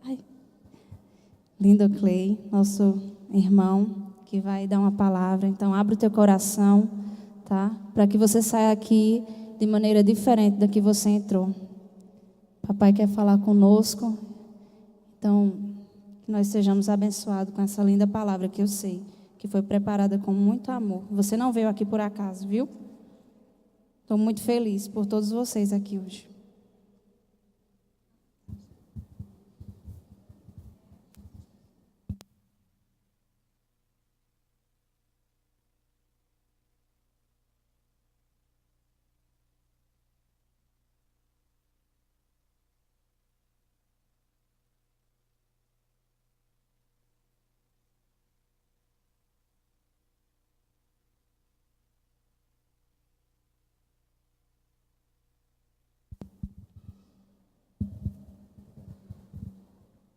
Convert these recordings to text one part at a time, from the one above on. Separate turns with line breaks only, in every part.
Ai. Lindo Clay, nosso irmão, que vai dar uma palavra. Então, abre o teu coração, tá? Para que você saia aqui de maneira diferente da que você entrou. Papai quer falar conosco. Então, que nós sejamos abençoados com essa linda palavra que eu sei que foi preparada com muito amor. Você não veio aqui por acaso, viu? Estou muito feliz por todos vocês aqui hoje.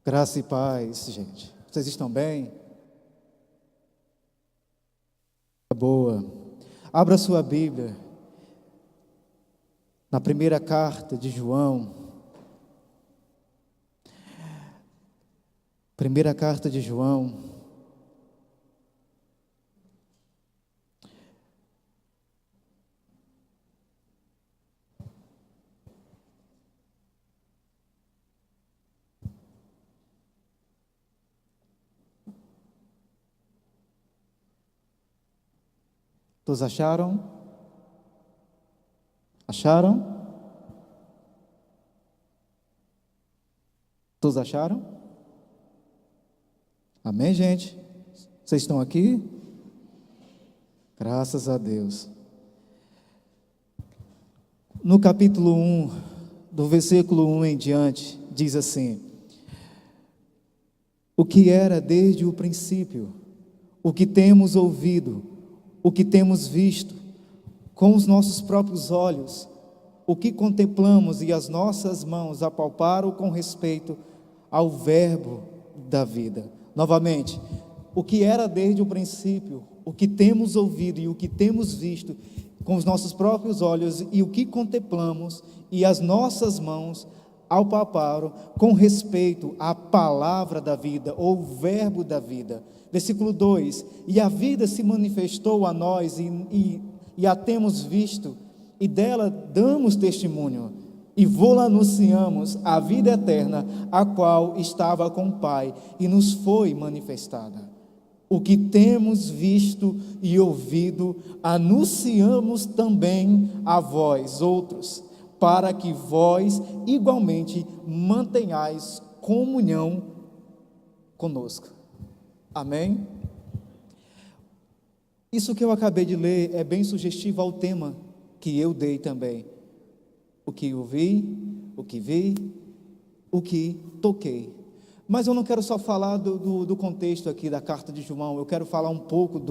Graça e paz, gente. Vocês estão bem? Boa. Abra sua Bíblia na primeira carta de João. Primeira carta de João. Todos acharam? Acharam? Todos acharam? Amém, gente? Vocês estão aqui? Graças a Deus. No capítulo 1, do versículo 1 em diante, diz assim: o que era desde o princípio, o que temos ouvido, o que temos visto com os nossos próprios olhos, o que contemplamos e as nossas mãos apalparam com respeito ao verbo da vida. Novamente, o que era desde o princípio, o que temos ouvido e o que temos visto com os nossos próprios olhos e o que contemplamos e as nossas mãos apalparam com respeito à palavra da vida, ou verbo da vida. Versículo 2: e a vida se manifestou a nós e a temos visto, e dela damos testemunho, e vô-la anunciamos, a vida eterna, a qual estava com o Pai, e nos foi manifestada. O que temos visto e ouvido, anunciamos também a vós outros, para que vós igualmente mantenhais comunhão conosco. Amém? Isso que eu acabei de ler é bem sugestivo ao tema que eu dei também. O que ouvi, o que vi, o que toquei. Mas eu não quero só falar do contexto aqui da carta de João, eu quero falar um pouco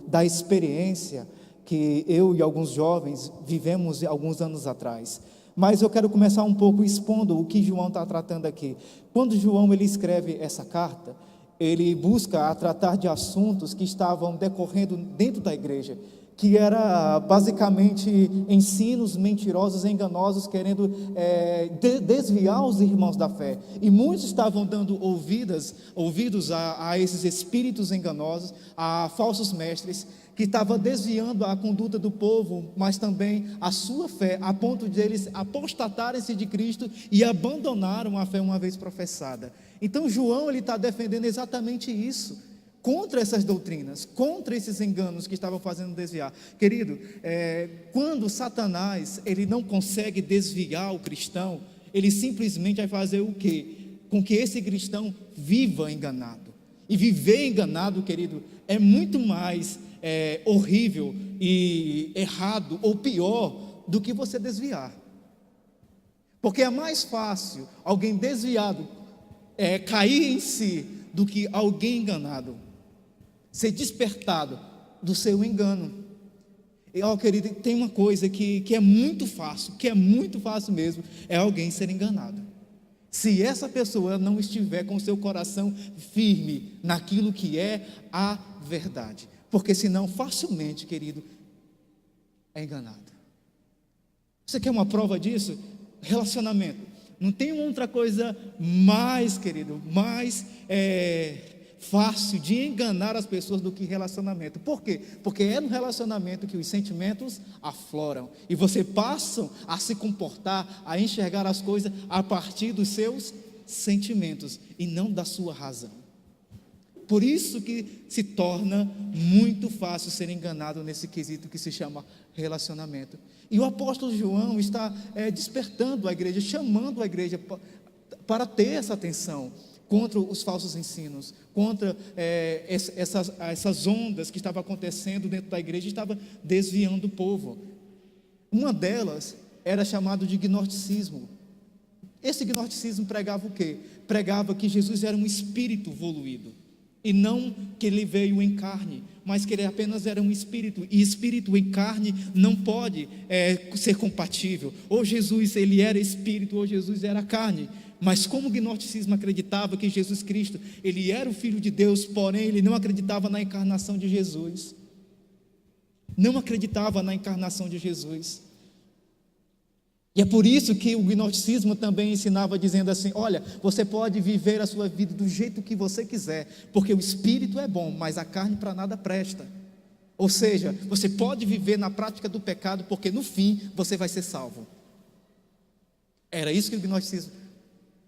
da experiência que eu e alguns jovens vivemos alguns anos atrás. Mas eu quero começar um pouco expondo o que João está tratando aqui. Quando João ele escreve essa carta, ele busca tratar de assuntos que estavam decorrendo dentro da igreja, que era basicamente ensinos mentirosos, enganosos, querendo desviar os irmãos da fé. E muitos estavam dando ouvidos a esses espíritos enganosos, a falsos mestres, que estavam desviando a conduta do povo, mas também a sua fé, a ponto de eles apostatarem-se de Cristo e abandonaram a fé uma vez professada. Então João ele está defendendo exatamente isso, contra essas doutrinas, contra esses enganos que estavam fazendo desviar. Querido, quando Satanás ele não consegue desviar o cristão, ele simplesmente vai fazer o quê? Com que esse cristão viva enganado. E viver enganado, querido, é muito mais horrível e errado ou pior do que você desviar. Porque é mais fácil alguém desviado cair em si do que alguém enganado ser despertado do seu engano. E querido, tem uma coisa que é muito fácil, mesmo, é alguém ser enganado. Se essa pessoa não estiver com o seu coração firme naquilo que é a verdade, porque senão facilmente, querido, é enganado. Você quer uma prova disso? Relacionamento. Não tem outra coisa mais, querido, mais fácil de enganar as pessoas do que relacionamento. Por quê? Porque é no relacionamento que os sentimentos afloram. E você passa a se comportar, a enxergar as coisas a partir dos seus sentimentos e não da sua razão. Por isso que se torna muito fácil ser enganado nesse quesito que se chama relacionamento. E o apóstolo João está despertando a igreja, chamando a igreja para ter essa atenção contra os falsos ensinos, contra essas ondas que estavam acontecendo dentro da igreja e estava desviando o povo. Uma delas era chamado de gnosticismo. Esse gnosticismo pregava o quê? Pregava que Jesus era um espírito evoluído, e não que ele veio em carne, mas que ele apenas era um espírito, e espírito em carne não pode ser compatível. Ou Jesus ele era espírito, ou Jesus era carne. Mas como o gnosticismo acreditava que Jesus Cristo, ele era o Filho de Deus, porém ele não acreditava na encarnação de Jesus. Não acreditava na encarnação de Jesus. E é por isso que o gnosticismo também ensinava dizendo assim: olha, você pode viver a sua vida do jeito que você quiser, porque o espírito é bom, mas a carne para nada presta. Ou seja, você pode viver na prática do pecado, porque no fim você vai ser salvo. Era isso que o gnosticismo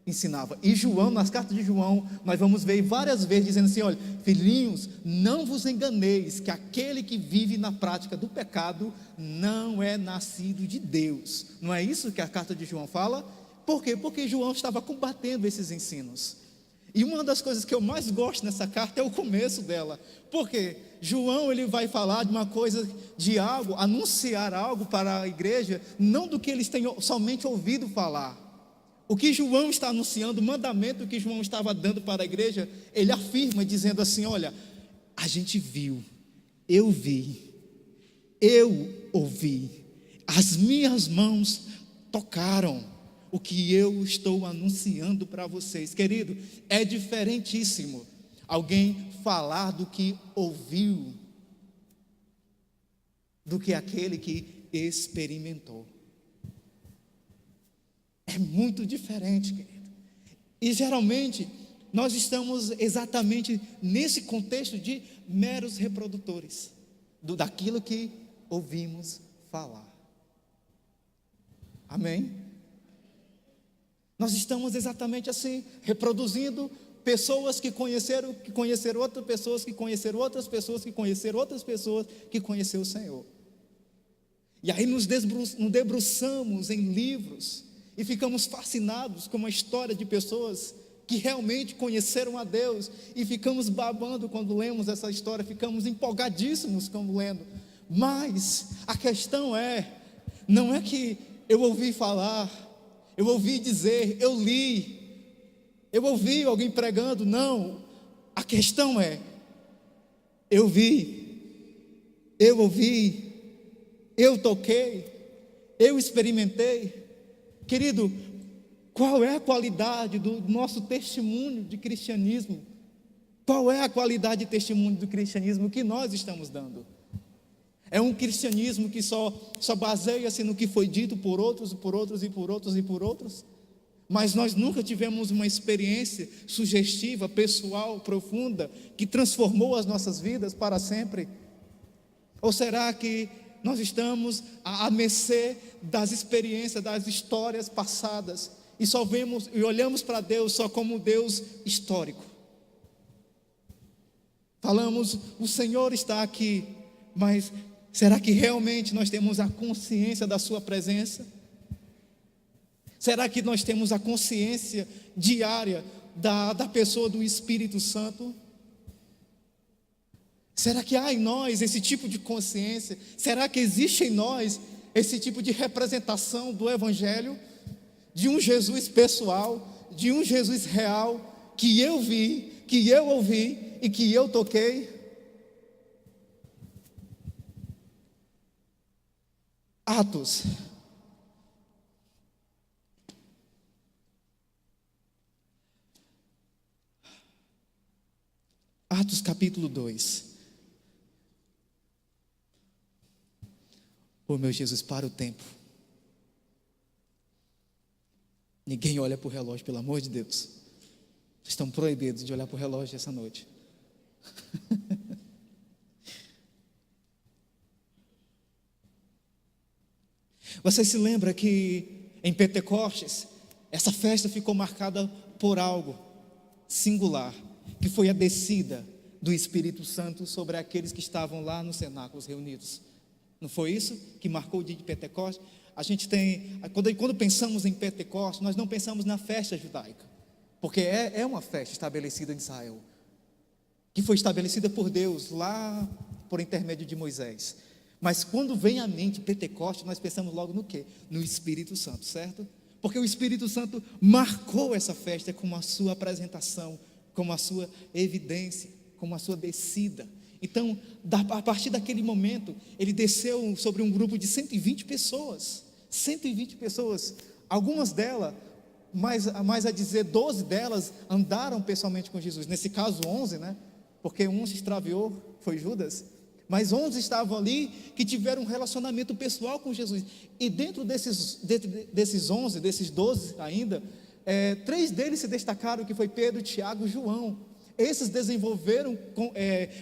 ensinava. E João, nas cartas de João, nós vamos ver várias vezes dizendo assim: olha, filhinhos, não vos enganeis, que aquele que vive na prática do pecado não é nascido de Deus. Não é isso que a carta de João fala? Por quê? Porque João estava combatendo esses ensinos. E uma das coisas que eu mais gosto nessa carta é o começo dela. Porque João ele vai falar de uma coisa, de algo, anunciar algo para a igreja, não do que eles têm somente ouvido falar. O que João está anunciando, o mandamento que João estava dando para a igreja, ele afirma dizendo assim: olha, a gente viu, eu vi, eu ouvi, as minhas mãos tocaram o que eu estou anunciando para vocês. Querido, é diferentíssimo alguém falar do que ouviu, do que aquele que experimentou. É muito diferente, querido. E geralmente nós estamos exatamente nesse contexto de meros reprodutores daquilo que ouvimos falar. Amém? Nós estamos exatamente assim, reproduzindo pessoas que conheceram outras pessoas, que conheceram outras pessoas, que conheceram outras pessoas, que conheceram o Senhor. E aí nos debruçamos em livros e ficamos fascinados com a história de pessoas que realmente conheceram a Deus, e ficamos babando quando lemos essa história, ficamos empolgadíssimos quando lendo. Mas a questão não é que eu ouvi falar, eu ouvi dizer, eu li, eu ouvi alguém pregando, não. A questão é: eu vi, eu ouvi, eu toquei, eu experimentei. Querido, qual é a qualidade do nosso testemunho de cristianismo? Qual é a qualidade de testemunho do cristianismo que nós estamos dando? É um cristianismo que só baseia-se no que foi dito por outros, por outros e por outros e por outros? Mas nós nunca tivemos uma experiência sugestiva, pessoal, profunda, que transformou as nossas vidas para sempre? Ou será que nós estamos à mercê das experiências, das histórias passadas, e só vemos e olhamos para Deus só como Deus histórico? Falamos, o Senhor está aqui, mas será que realmente nós temos a consciência da sua presença? Será que nós temos a consciência diária da pessoa do Espírito Santo? Será que há em nós esse tipo de consciência? Será que existe em nós esse tipo de representação do Evangelho? De um Jesus pessoal, de um Jesus real, que eu vi, que eu ouvi e que eu toquei? Atos. Atos capítulo 2. Oh meu Jesus, para o tempo. Ninguém olha para o relógio, pelo amor de Deus. Estão proibidos de olhar para o relógio essa noite. Você se lembra que em Pentecostes, essa festa ficou marcada por algo singular, que foi a descida do Espírito Santo sobre aqueles que estavam lá nos cenáculos reunidos. Não foi isso que marcou o dia de Pentecostes? A gente tem, quando pensamos em Pentecostes, nós não pensamos na festa judaica, porque é uma festa estabelecida em Israel, que foi estabelecida por Deus lá por intermédio de Moisés. Mas quando vem à mente Pentecostes, nós pensamos logo no quê? No Espírito Santo, certo? Porque o Espírito Santo marcou essa festa com a sua apresentação, com a sua evidência, com a sua descida. Então, a partir daquele momento, ele desceu sobre um grupo de 120 pessoas. 120 pessoas. Algumas delas, mais a dizer, 12 delas andaram pessoalmente com Jesus. Nesse caso, 11, né? Porque um se extraviou, foi Judas. Mas 11 estavam ali que tiveram um relacionamento pessoal com Jesus. E dentro desses 11, desses 12 ainda, 3 deles se destacaram, que foi Pedro, Tiago e João. Esses desenvolveram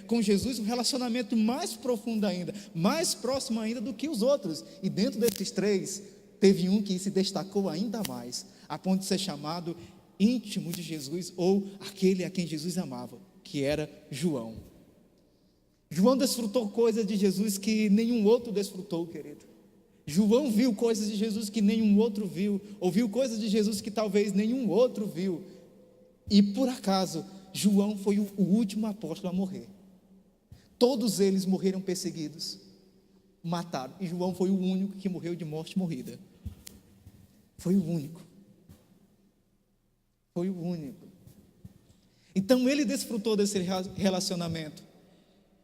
com Jesus um relacionamento mais profundo ainda, mais próximo ainda do que os outros. E dentro desses 3, teve um que se destacou ainda mais, a ponto de ser chamado íntimo de Jesus, ou aquele a quem Jesus amava, que era João. João desfrutou coisas de Jesus que nenhum outro desfrutou, querido. João viu coisas de Jesus que nenhum outro viu, ouviu coisas de Jesus que talvez nenhum outro viu. E por acaso, João foi o último apóstolo a morrer. Todos eles morreram perseguidos, mataram, e João foi o único que morreu de morte morrida. Foi o único. Foi o único. Então ele desfrutou desse relacionamento.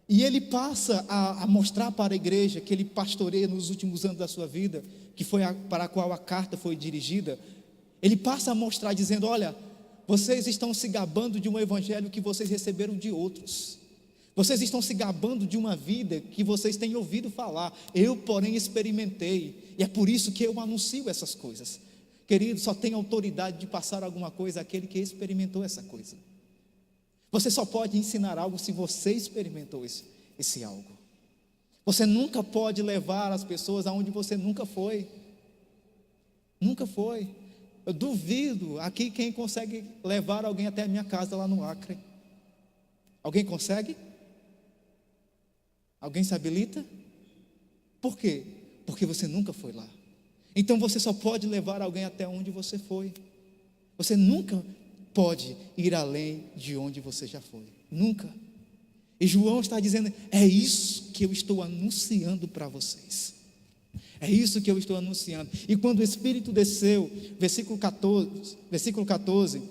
E ele passa a mostrar para a igreja que ele pastoreia nos últimos anos da sua vida, que foi para a qual a carta foi dirigida. Ele passa a mostrar dizendo: olha, vocês estão se gabando de um evangelho que vocês receberam de outros. Vocês estão se gabando de uma vida que vocês têm ouvido falar. Eu, porém, experimentei. E é por isso que eu anuncio essas coisas. Querido, só tem autoridade de passar alguma coisa aquele que experimentou essa coisa. Você só pode ensinar algo se você experimentou esse algo. Você nunca pode levar as pessoas aonde você nunca foi. Nunca foi. Eu duvido aqui quem consegue levar alguém até a minha casa lá no Acre. Alguém consegue? Alguém se habilita? Por quê? Porque você nunca foi lá. Então você só pode levar alguém até onde você foi. Você nunca pode ir além de onde você já foi. Nunca. E João está dizendo: é isso que eu estou anunciando para vocês. É isso que eu estou anunciando. E quando o Espírito desceu, versículo 14,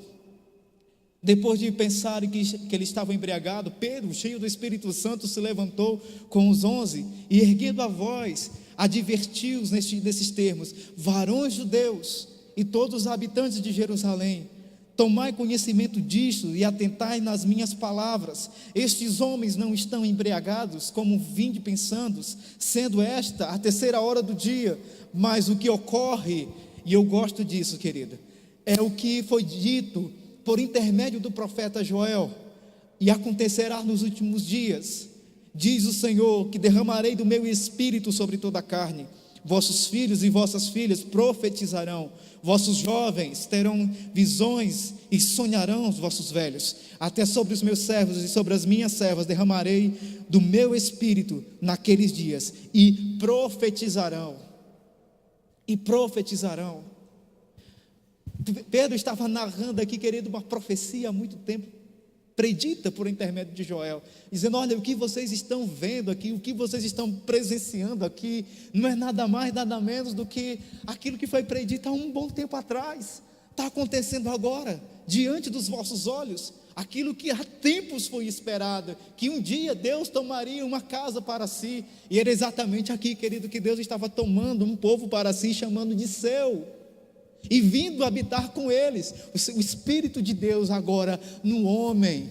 depois de pensar que ele estava embriagado, Pedro, cheio do Espírito Santo, se levantou com os 11 e, erguendo a voz, advertiu-os nesses termos: varões judeus e todos os habitantes de Jerusalém, tomai conhecimento disto e atentai nas minhas palavras. Estes homens não estão embriagados, como vinde pensando, sendo esta a 3ª hora do dia. Mas o que ocorre, e eu gosto disso, querida, é o que foi dito por intermédio do profeta Joel: e acontecerá nos últimos dias, diz o Senhor, que derramarei do meu espírito sobre toda a carne. Vossos filhos e vossas filhas profetizarão, vossos jovens terão visões e sonharão os vossos velhos. Até sobre os meus servos e sobre as minhas servas derramarei do meu espírito naqueles dias, e profetizarão. E profetizarão. Pedro estava narrando aqui, querido, uma profecia há muito tempo, predita por intermédio de Joel, dizendo: olha, o que vocês estão vendo aqui, o que vocês estão presenciando aqui, não é nada mais, nada menos do que aquilo que foi predito há um bom tempo atrás. Está acontecendo agora, diante dos vossos olhos, aquilo que há tempos foi esperado, que um dia Deus tomaria uma casa para si, e era exatamente aqui, querido, que Deus estava tomando um povo para si, chamando de seu, e vindo habitar com eles, o Espírito de Deus agora no homem,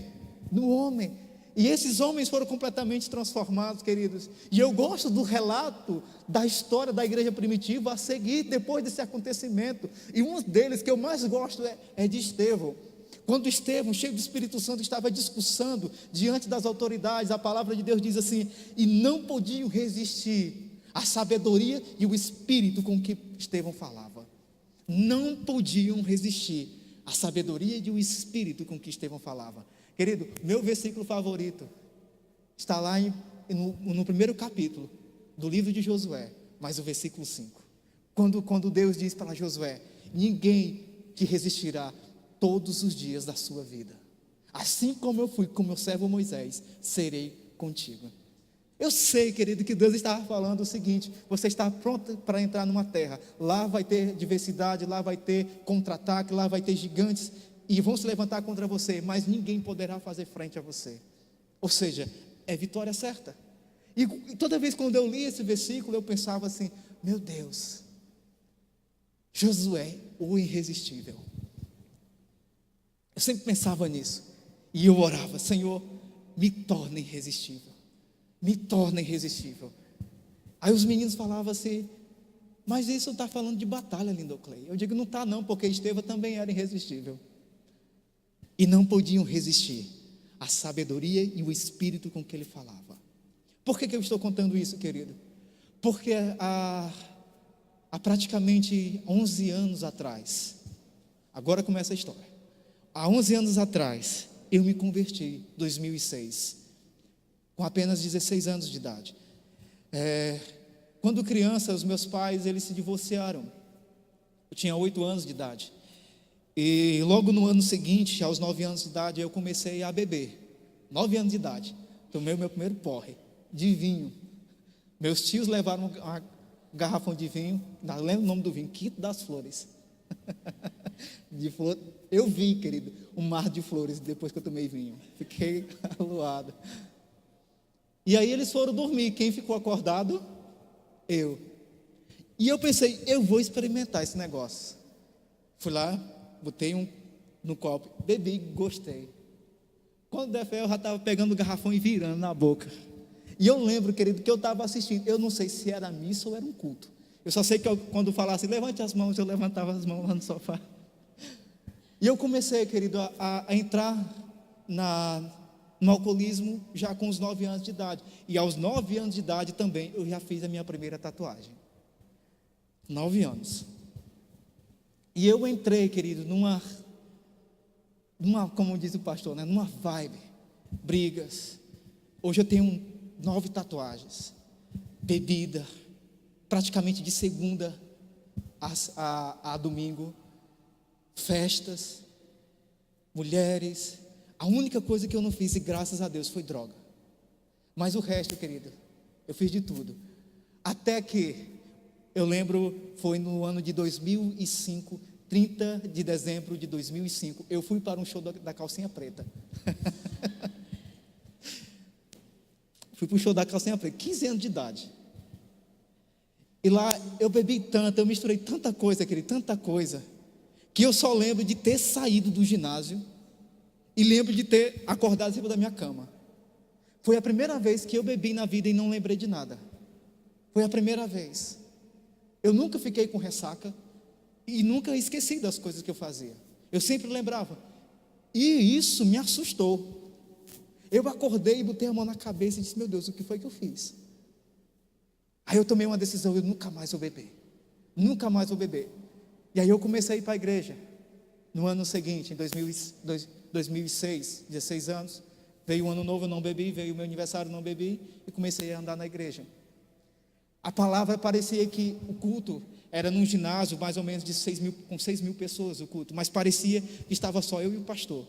E esses homens foram completamente transformados, queridos. E eu gosto do relato da história da igreja primitiva a seguir depois desse acontecimento. E um deles que eu mais gosto é de Estevão. Quando Estevão, cheio do Espírito Santo, estava discursando diante das autoridades, a palavra de Deus diz assim: e não podiam resistir à sabedoria e o espírito com que Estevão falava. Não podiam resistir à sabedoria e o espírito com que Estevão falava. Querido, meu versículo favorito está lá no primeiro capítulo do livro de Josué, mas o versículo 5. Quando Deus diz para Josué: ninguém te resistirá todos os dias da sua vida. Assim como eu fui com meu servo Moisés, serei contigo. Eu sei, querido, que Deus estava falando o seguinte: você está pronto para entrar numa terra, lá vai ter diversidade, lá vai ter contra-ataque, lá vai ter gigantes, e vão se levantar contra você, mas ninguém poderá fazer frente a você. Ou seja, é vitória certa. E toda vez quando eu li esse versículo, eu pensava assim: meu Deus, Josué, o irresistível. Eu sempre pensava nisso, e eu orava: Senhor, me torna irresistível, me torna irresistível. Aí os meninos falavam assim: mas isso está falando de batalha, Lindoclei. Eu digo: não está não, porque Estevão também era irresistível. E não podiam resistir à sabedoria e o espírito com que ele falava. Por que eu estou contando isso, querido? Porque há praticamente 11 anos atrás, agora começa a história. Há 11 anos atrás, eu me converti, em 2006, com apenas 16 anos de idade. Quando criança, os meus pais, eles se divorciaram. Eu tinha 8 anos de idade. E logo no ano seguinte, aos 9 anos de idade, eu comecei a beber. 9 anos de idade, tomei o meu primeiro porre de vinho. Meus tios levaram uma garrafão de vinho, não lembro o nome do vinho, Quinto das Flores. De flor, eu vi, querido, um mar de flores depois que eu tomei vinho. Fiquei aluado. E aí eles foram dormir. Quem ficou acordado? Eu. E eu pensei: eu vou experimentar esse negócio. Fui lá, botei no copo, bebi, gostei. Quando der fé, eu já estava pegando o garrafão e virando na boca. E eu lembro, querido, que eu estava assistindo. Eu não sei se era missa ou era um culto. Eu só sei que quando falasse levante as mãos, eu levantava as mãos lá no sofá. E eu comecei, querido, a entrar no alcoolismo já com os 9 anos de idade. E aos 9 anos de idade também eu já fiz a minha primeira tatuagem. 9 anos. E eu entrei, querido, numa como diz o pastor, né, numa vibe, brigas. Hoje eu tenho 9 tatuagens, bebida, praticamente de segunda a domingo, festas, mulheres. A única coisa que eu não fiz, e graças a Deus, foi droga. Mas o resto, querido, eu fiz de tudo. Até que, eu lembro, foi no ano de 2005, 30 de dezembro de 2005, eu fui para um show da Calcinha Preta. Fui para o show da Calcinha Preta, 15 anos de idade. E lá eu bebi tanto, eu misturei tanta coisa, querido, tanta coisa, que eu só lembro de ter saído do ginásio e lembro de ter acordado em cima da minha cama. Foi a primeira vez que eu bebi na vida e não lembrei de nada. Foi a primeira vez. Eu nunca fiquei com ressaca e nunca esqueci das coisas que eu fazia. Eu sempre lembrava. E isso me assustou. Eu acordei e botei a mão na cabeça e disse: meu Deus, o que foi que eu fiz? Aí eu tomei uma decisão: eu nunca mais vou beber. Nunca mais vou beber. E aí eu comecei a ir para a igreja. No ano seguinte, em 2006, 16 anos, veio o ano novo, eu não bebi, veio o meu aniversário, eu não bebi, e comecei a andar na igreja. A palavra parecia que o culto era num ginásio, mais ou menos com 6 mil pessoas o culto, mas parecia que estava só eu e o pastor.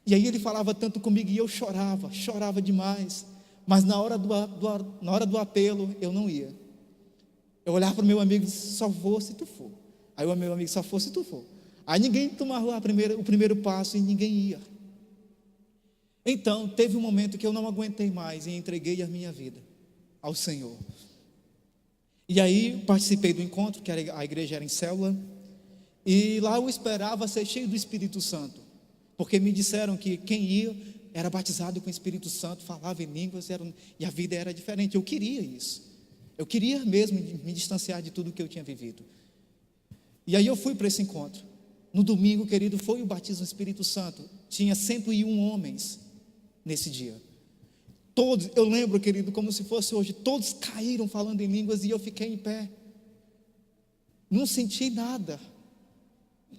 E aí ele falava tanto comigo e eu chorava demais, mas na hora do apelo eu não ia. Eu olhava para o meu amigo e disse: só vou se tu for. Aí o meu amigo: só for se tu for. Aí ninguém tomava o primeiro passo e ninguém ia. Então teve um momento que eu não aguentei mais e entreguei a minha vida ao Senhor. E aí participei do encontro, que a igreja era em célula, e lá eu esperava ser cheio do Espírito Santo, porque me disseram que quem ia era batizado com o Espírito Santo, falava em línguas, e a vida era diferente. Eu queria isso. Eu queria mesmo me distanciar de tudo que eu tinha vivido. E aí eu fui para esse encontro. No domingo, querido, foi o batismo do Espírito Santo. Tinha 101 homens nesse dia. Todos, eu lembro, querido, como se fosse hoje, todos caíram falando em línguas e eu fiquei em pé. Não senti nada.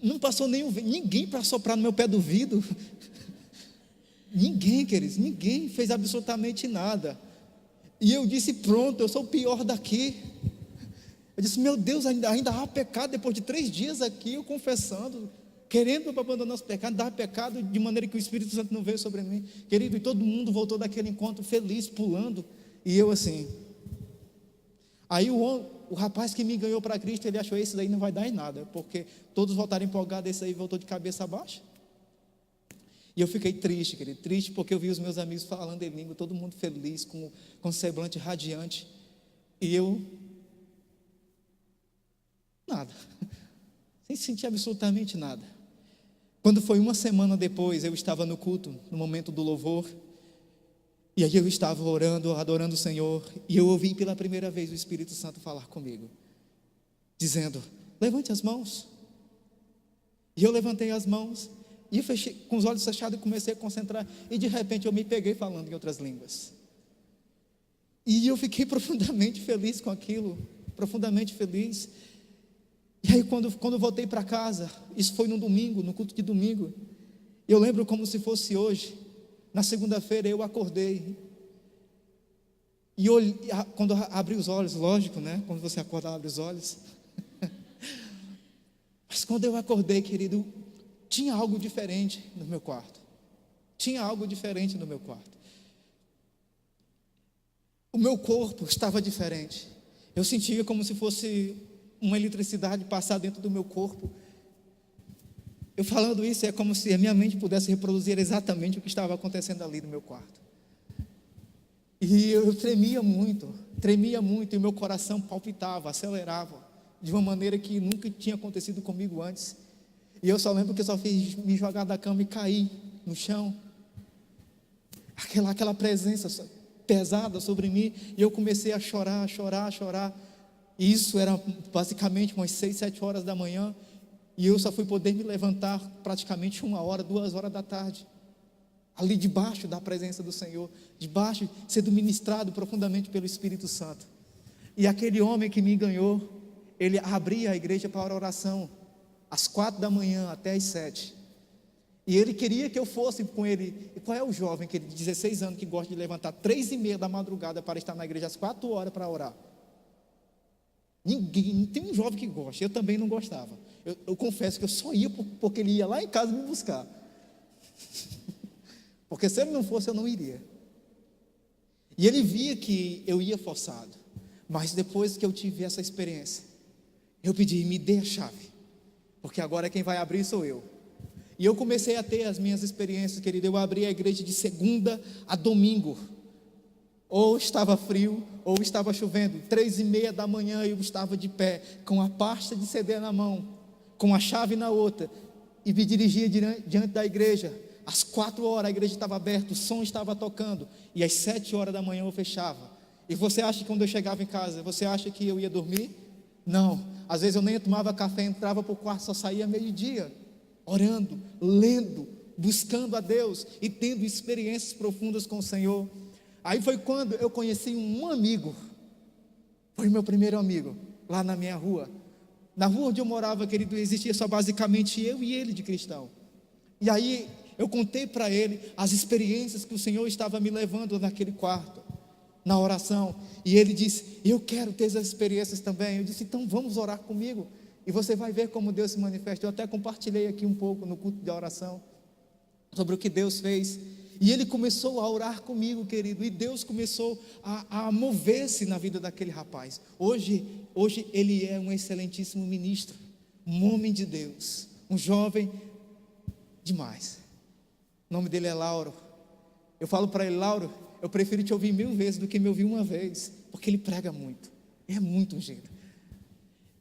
Não passou ninguém para soprar no meu pé do ouvido. Ninguém, queridos, ninguém fez absolutamente nada. E eu disse, pronto, eu sou o pior daqui. Eu disse, meu Deus, ainda há pecado. Depois de 3 dias aqui, eu confessando, querendo abandonar os pecados, dar pecado de maneira que o Espírito Santo não veio sobre mim. Querido, e todo mundo voltou daquele encontro feliz, pulando. E eu assim. Aí o rapaz que me ganhou para Cristo, ele achou, esse daí não vai dar em nada, porque todos voltaram empolgados, esse aí voltou de cabeça baixa. E eu fiquei triste, querido, triste porque eu vi os meus amigos falando em língua, todo mundo feliz, com semblante radiante, e eu, nada, sem sentir absolutamente nada. Quando foi uma semana depois, eu estava no culto, no momento do louvor, e aí eu estava orando, adorando o Senhor, e eu ouvi pela primeira vez o Espírito Santo falar comigo, dizendo, levante as mãos. E eu levantei as mãos, e eu fechei, com os olhos fechados, e comecei a concentrar, e de repente eu me peguei falando em outras línguas. E eu fiquei profundamente feliz com aquilo, profundamente feliz. E aí quando voltei para casa, isso foi no domingo, no culto de domingo, eu lembro como se fosse hoje. Na segunda-feira eu acordei, e quando abri os olhos, lógico, né? Quando você acorda, abre os olhos. Mas quando eu acordei, querido, tinha algo diferente no meu quarto. Tinha algo diferente no meu quarto. O meu corpo estava diferente. Eu sentia como se fosse uma eletricidade passar dentro do meu corpo. Eu falando isso, é como se a minha mente pudesse reproduzir exatamente o que estava acontecendo ali no meu quarto. E eu tremia muito, e o meu coração palpitava, acelerava, de uma maneira que nunca tinha acontecido comigo antes. E eu só lembro que eu só fiz me jogar da cama e cair no chão. Aquela presença pesada sobre mim, e eu comecei a chorar. E isso era basicamente umas 6, 7 horas da manhã. E eu só fui poder me levantar praticamente 1 hora, 2 horas da tarde. Ali debaixo da presença do Senhor, debaixo, sendo ministrado profundamente pelo Espírito Santo. E aquele homem que me ganhou, ele abria a igreja para a oração, às 4 da manhã até às 7. E ele queria que eu fosse com ele. E qual é o jovem que ele, de 16 anos, que gosta de levantar 3h30 da madrugada para estar na igreja às 4 horas para orar? Ninguém, não tem um jovem que gosta. Eu também não gostava. Eu confesso que eu só ia porque ele ia lá em casa me buscar. Porque se ele não fosse, eu não iria. E ele via que eu ia forçado. Mas depois que eu tive essa experiência, eu pedi, me dê a chave, porque agora quem vai abrir sou eu. E eu comecei a ter as minhas experiências, querido. Eu abri a igreja de segunda a domingo. Ou estava frio, ou estava chovendo. 3h30 da manhã eu estava de pé, com a pasta de CD na mão, com a chave na outra, e me dirigia diante da igreja. Às 4 horas a igreja estava aberta, o som estava tocando, e às 7 horas da manhã eu fechava. E você acha que quando eu chegava em casa, você acha que eu ia dormir? Não, às vezes eu nem tomava café, entrava para o quarto, só saía meio-dia, orando, lendo, buscando a Deus e tendo experiências profundas com o Senhor. Aí foi quando eu conheci um amigo, foi meu primeiro amigo, lá na minha rua. Na rua onde eu morava, querido, existia só basicamente eu e ele de cristão. E aí eu contei para ele as experiências que o Senhor estava me levando naquele quarto, na oração. E ele disse, eu quero ter essas experiências também. Eu disse, então vamos orar comigo, e você vai ver como Deus se manifesta. Eu até compartilhei aqui um pouco no culto de oração, sobre o que Deus fez. E ele começou a orar comigo, querido, e Deus começou a mover-se na vida daquele rapaz. Hoje ele é um excelentíssimo ministro, um homem de Deus, um jovem demais. O nome dele é Lauro. Eu falo para ele, Lauro, eu prefiro te ouvir 1000 vezes do que me ouvir uma vez, porque ele prega muito, é muito ungido.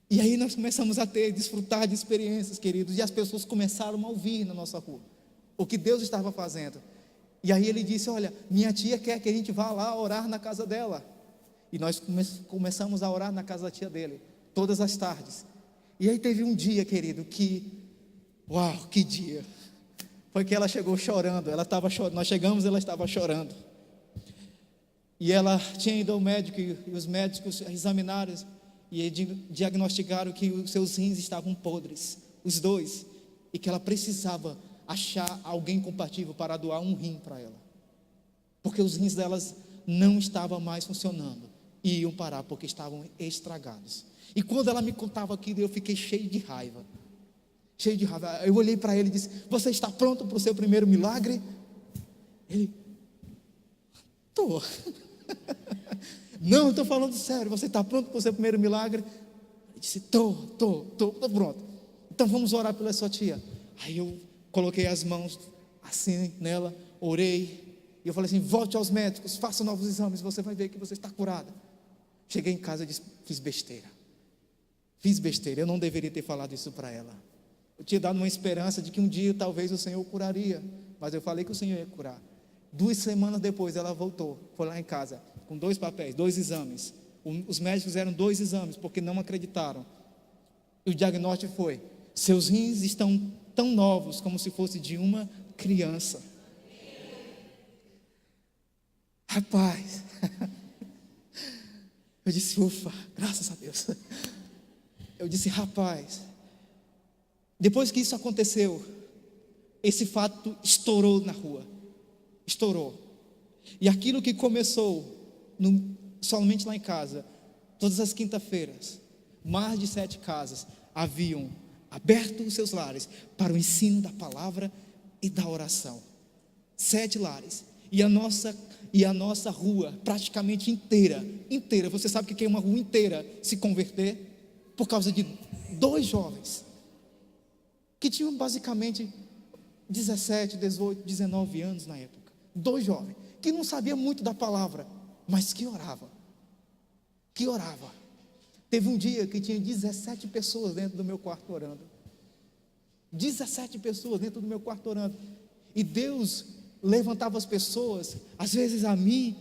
E aí nós começamos a desfrutar de experiências, queridos, e as pessoas começaram a ouvir na nossa rua o que Deus estava fazendo. E aí ele disse: olha, minha tia quer que a gente vá lá orar na casa dela. E nós começamos a orar na casa da tia dele, todas as tardes. E aí teve um dia, querido, uau, que dia! Foi que ela chegou chorando, nós chegamos, ela estava chorando. E ela tinha ido ao médico, e os médicos examinaram, e diagnosticaram que os seus rins estavam podres, os dois, e que ela precisava achar alguém compatível para doar um rim para ela, porque os rins delas não estavam mais funcionando, e iam parar porque estavam estragados. E quando ela me contava aquilo, eu fiquei cheio de raiva. Eu olhei para ele e disse: você está pronto para o seu primeiro milagre? Ele: estou. Não, estou falando sério, você está pronto para o seu primeiro milagre? Ele disse: estou pronto. Então vamos orar pela sua tia. Aí eu coloquei as mãos assim nela, orei, e eu falei assim: volte aos médicos, faça novos exames, você vai ver que você está curada. Cheguei em casa e disse: fiz besteira, eu não deveria ter falado isso para ela. Eu tinha dado uma esperança de que um dia talvez o Senhor curaria, mas eu falei que o Senhor ia curar. 2 semanas depois ela voltou, foi lá em casa com 2 papéis, 2 exames. Os médicos fizeram 2 exames porque não acreditaram. E o diagnóstico foi: seus rins estão tão novos como se fosse de uma criança. Rapaz, eu disse: ufa, graças a Deus. Eu disse: rapaz, depois que isso aconteceu, esse fato estourou na rua. Estourou. E aquilo que começou somente lá em casa, todas as quinta-feiras, mais de 7 casas haviam aberto os seus lares para o ensino da palavra e da oração. 7 lares. E a nossa rua praticamente inteira. Você sabe o que é uma rua inteira se converter? Por causa de 2 jovens que tinham basicamente 17, 18, 19 anos na época. 2 jovens que não sabiam muito da palavra, mas que orava. Teve um dia que tinha 17 pessoas dentro do meu quarto orando. 17 pessoas dentro do meu quarto orando. E Deus levantava as pessoas, às vezes a mim,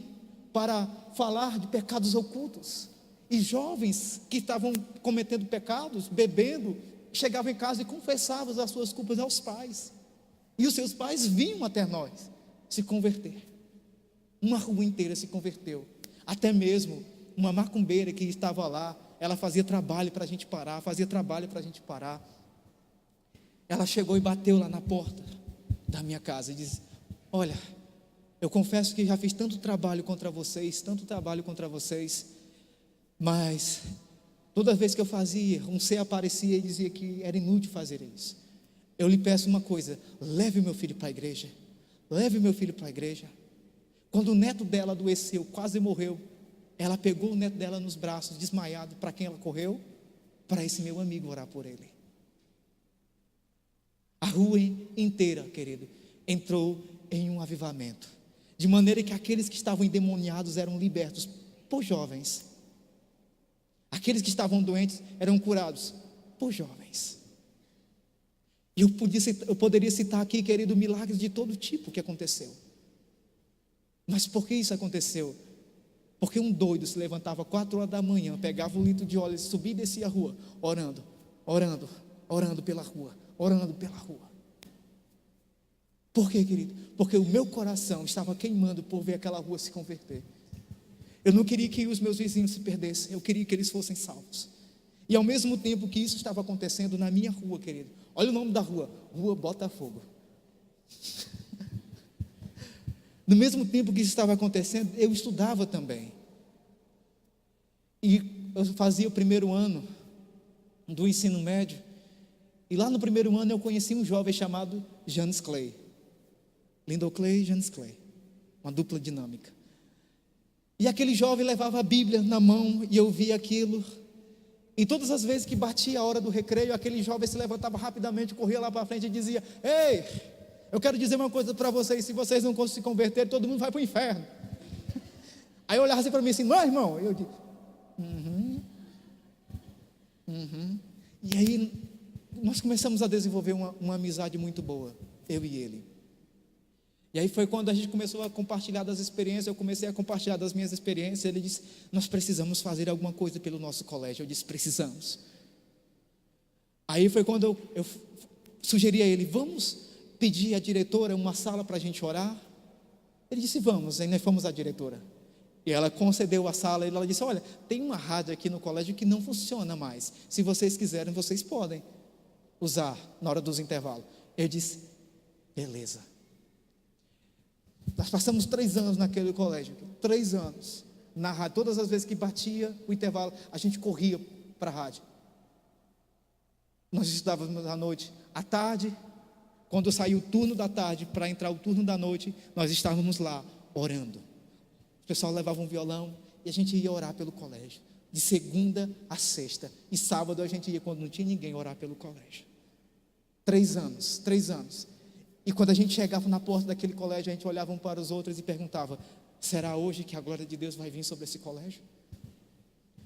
para falar de pecados ocultos. E jovens que estavam cometendo pecados, bebendo, chegavam em casa e confessavam as suas culpas aos pais. E os seus pais vinham até nós se converter. Uma rua inteira se converteu. Até mesmo uma macumbeira que estava lá, ela fazia trabalho para a gente parar, Ela chegou e bateu lá na porta da minha casa e disse: olha, eu confesso que já fiz tanto trabalho contra vocês, mas toda vez que eu fazia, um ser aparecia e dizia que era inútil fazer isso. Eu lhe peço uma coisa: leve meu filho para a igreja. Quando o neto dela adoeceu, quase morreu, ela pegou o neto dela nos braços, desmaiado. Para quem ela correu? Para esse meu amigo orar por ele. A rua inteira, querido, entrou em um avivamento, de maneira que aqueles que estavam endemoniados eram libertos por jovens. Aqueles que estavam doentes eram curados por jovens. E eu poderia citar aqui, querido, milagres de todo tipo que aconteceu. Mas por que isso aconteceu? Porque um doido se levantava 4 horas da manhã, pegava um litro de óleo, subia e descia a rua, orando pela rua. Por quê, querido? Porque o meu coração estava queimando por ver aquela rua se converter. Eu não queria que os meus vizinhos se perdessem, eu queria que eles fossem salvos. E ao mesmo tempo que isso estava acontecendo na minha rua, querido, olha o nome da rua, Rua Botafogo. No mesmo tempo que isso estava acontecendo, eu estudava também. E eu fazia o primeiro ano do ensino médio. E lá no primeiro ano eu conheci um jovem chamado Janis Clay. Lyndon Clay e Janis Clay. Uma dupla dinâmica. E aquele jovem levava a Bíblia na mão e eu via aquilo. E todas as vezes que batia a hora do recreio, aquele jovem se levantava rapidamente, corria lá para frente e dizia: ei, eu quero dizer uma coisa para vocês: se vocês não se converterem, todo mundo vai para o inferno. Aí eu olhava assim para mim assim: não, irmão. E eu disse: E aí nós começamos a desenvolver uma amizade muito boa, eu e ele. E aí foi quando a gente começou a compartilhar das experiências, eu comecei a compartilhar das minhas experiências. Ele disse: nós precisamos fazer alguma coisa pelo nosso colégio. Eu disse: precisamos. Aí foi quando eu sugeri a ele: vamos pedir à diretora uma sala para a gente orar? Ele disse: vamos. Aí nós fomos à diretora. E ela concedeu a sala, e ela disse: olha, tem uma rádio aqui no colégio que não funciona mais. Se vocês quiserem, vocês podem usar na hora dos intervalos. Eu disse: beleza. Nós passamos 3 anos naquele colégio, 3 anos, na rádio. Todas as vezes que batia o intervalo, a gente corria para a rádio. Nós estudávamos à noite, à tarde, quando saía o turno da tarde para entrar o turno da noite, nós estávamos lá orando. O pessoal levava um violão e a gente ia orar pelo colégio, de segunda a sexta, e sábado a gente ia, quando não tinha ninguém, orar pelo colégio. 3 anos, 3 anos. E quando a gente chegava na porta daquele colégio, a gente olhava um para os outros e perguntava: será hoje que a glória de Deus vai vir sobre esse colégio?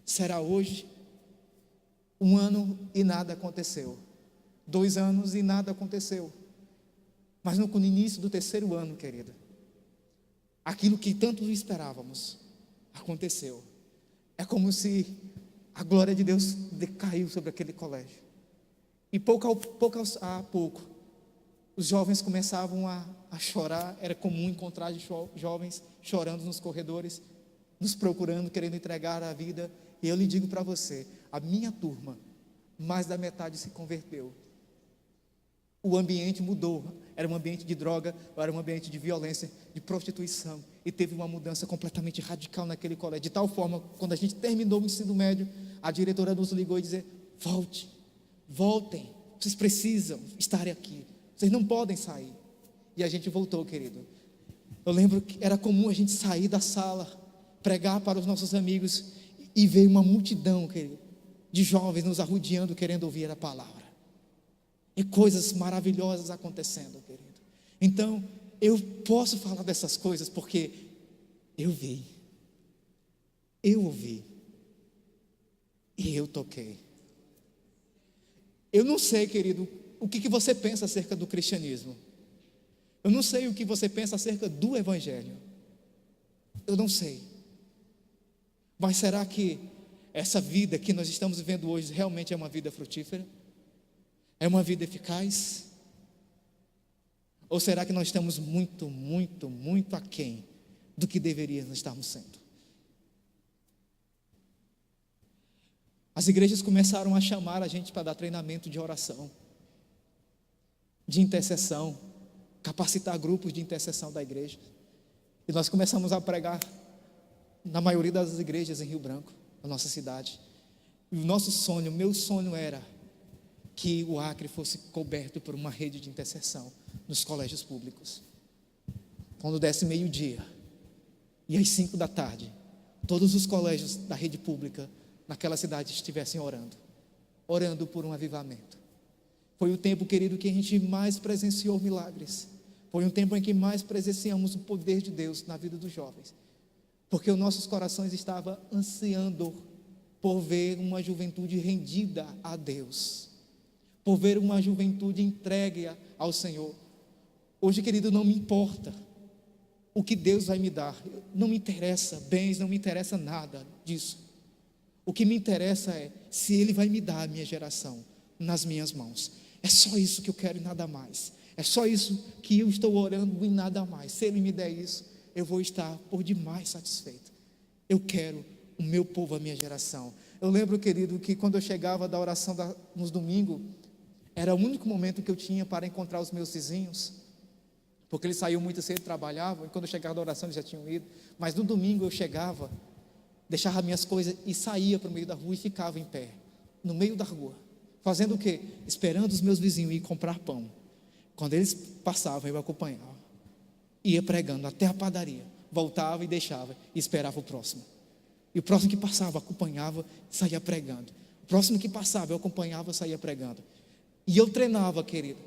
Será hoje? 1 ano e nada aconteceu. 2 anos e nada aconteceu. Mas no início do 3º ano, querida, aquilo que tanto esperávamos aconteceu. É como se a glória de Deus decaiu sobre aquele colégio. E pouco a pouco, os jovens começavam a chorar. Era comum encontrar jovens chorando nos corredores, nos procurando, querendo entregar a vida. E eu lhe digo para você, a minha turma, mais da metade se converteu. O ambiente mudou. Era um ambiente de droga, era um ambiente de violência, de prostituição. E teve uma mudança completamente radical naquele colégio. De tal forma, quando a gente terminou o ensino médio, a diretora nos ligou e disse: voltem, vocês precisam estar aqui. Vocês não podem sair. E a gente voltou, querido. Eu lembro que era comum a gente sair da sala, pregar para os nossos amigos, e ver uma multidão, querido, de jovens nos arrodeando, querendo ouvir a palavra. E coisas maravilhosas acontecendo, querido. Então, eu posso falar dessas coisas porque eu vi, eu ouvi e eu toquei. Eu não sei, querido, o que você pensa acerca do cristianismo. Eu não sei o que você pensa acerca do evangelho. Eu não sei. Mas será que essa vida que nós estamos vivendo hoje realmente é uma vida frutífera? É uma vida eficaz? Ou será que nós estamos muito, muito, muito aquém do que deveríamos estarmos sendo? As igrejas começaram a chamar a gente para dar treinamento de oração, de intercessão, capacitar grupos de intercessão da igreja. E nós começamos a pregar na maioria das igrejas em Rio Branco, na nossa cidade. E o nosso sonho, meu sonho era que o Acre fosse coberto por uma rede de intercessão nos colégios públicos. Quando desse 12:00 e às 5 da tarde, todos os colégios da rede pública naquela cidade estivessem orando por um avivamento. Foi o tempo, querido, que a gente mais presenciou milagres. Foi um tempo em que mais presenciamos o poder de Deus na vida dos jovens. Porque os nossos corações estavam ansiando por ver uma juventude rendida a Deus, por ver uma juventude entregue ao Senhor. Hoje, querido, não me importa o que Deus vai me dar. Não me interessa bens, não me interessa nada disso. O que me interessa é se Ele vai me dar a minha geração nas minhas mãos. É só isso que eu quero e nada mais. É só isso que eu estou orando e nada mais. Se Ele me der isso, eu vou estar por demais satisfeito. Eu quero o meu povo, a minha geração. Eu lembro, querido, que quando eu chegava da oração nos domingos, era o único momento que eu tinha para encontrar os meus vizinhos, porque eles saíam muito cedo, trabalhavam, e quando eu chegava da oração eles já tinham ido. Mas no domingo eu chegava, deixava minhas coisas e saía para o meio da rua e ficava em pé, no meio da rua, fazendo o quê? Esperando os meus vizinhos ir comprar pão. Quando eles passavam, eu acompanhava, ia pregando até a padaria, voltava e deixava, e esperava o próximo. E o próximo que passava, acompanhava, saía pregando. O próximo que passava, eu acompanhava, saía pregando. E eu treinava, querido,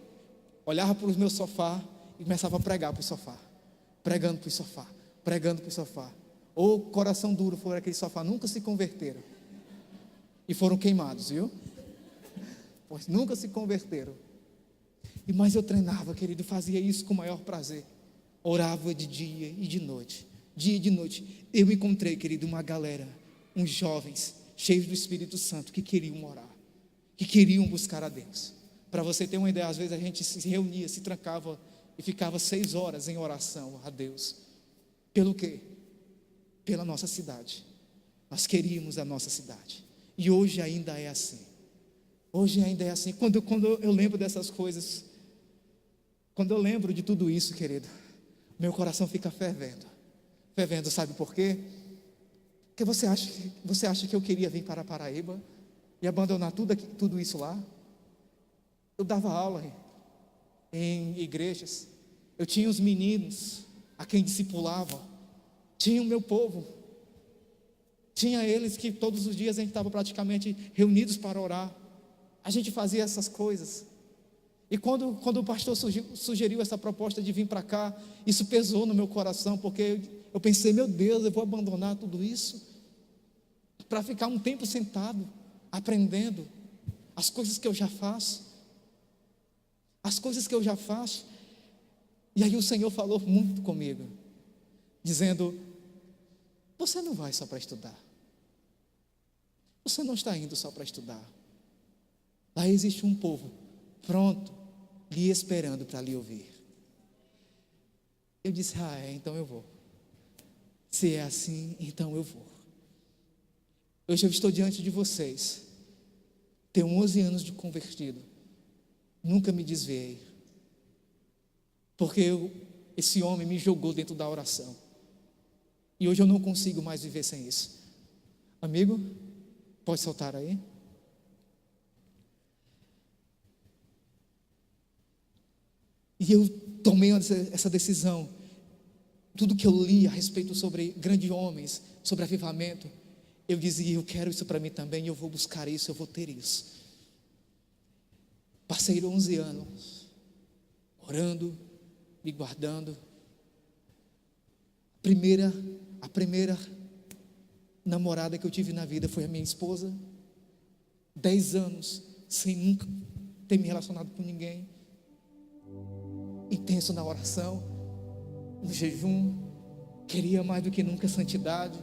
olhava para o meu sofá e começava a pregar para o sofá, pregando para o sofá, pregando para o sofá. Ou coração duro for aquele sofá, nunca se converteram e foram queimados, viu? Pois nunca se converteram. Mas eu treinava, querido, fazia isso com o maior prazer, orava de dia e de noite. Dia e de noite. Eu encontrei, querido, uma galera, uns jovens, cheios do Espírito Santo, que queriam orar, que queriam buscar a Deus. Para você ter uma ideia, às vezes a gente se reunia, se trancava e ficava 6 horas em oração a Deus. Pelo quê? Pela nossa cidade. Nós queríamos a nossa cidade. E hoje ainda é assim. Hoje ainda é assim. Quando eu lembro dessas coisas, quando eu lembro de tudo isso, querido, meu coração fica fervendo. Fervendo, sabe por quê? Porque você acha que eu queria vir para a Paraíba e abandonar tudo isso lá? Eu dava aula em igrejas. Eu tinha os meninos a quem discipulava. Tinha o meu povo. Tinha eles que todos os dias a gente estava praticamente reunidos para orar. A gente fazia essas coisas. E quando o pastor sugeriu essa proposta de vir para cá, isso pesou no meu coração, porque eu pensei, meu Deus, eu vou abandonar tudo isso para ficar um tempo sentado, aprendendo as coisas que eu já faço. As coisas que eu já faço. E aí o Senhor falou muito comigo, dizendo: você não vai só para estudar. Você não está indo só para estudar. Lá existe um povo pronto, lhe esperando para lhe ouvir. Eu disse: então eu vou. Se é assim, então eu vou. Hoje eu estou diante de vocês. Tenho 11 anos de convertido. Nunca me desviei. Porque esse homem me jogou dentro da oração. E hoje eu não consigo mais viver sem isso. Amigo, pode soltar aí? E eu tomei essa decisão. Tudo que eu li a respeito sobre grandes homens, sobre avivamento, eu dizia: eu quero isso para mim também, eu vou buscar isso, eu vou ter isso. Passei 11 anos orando, me guardando. A primeira namorada que eu tive na vida foi a minha esposa. 10 anos sem nunca ter me relacionado com ninguém. Intenso na oração, no jejum. Queria mais do que nunca santidade.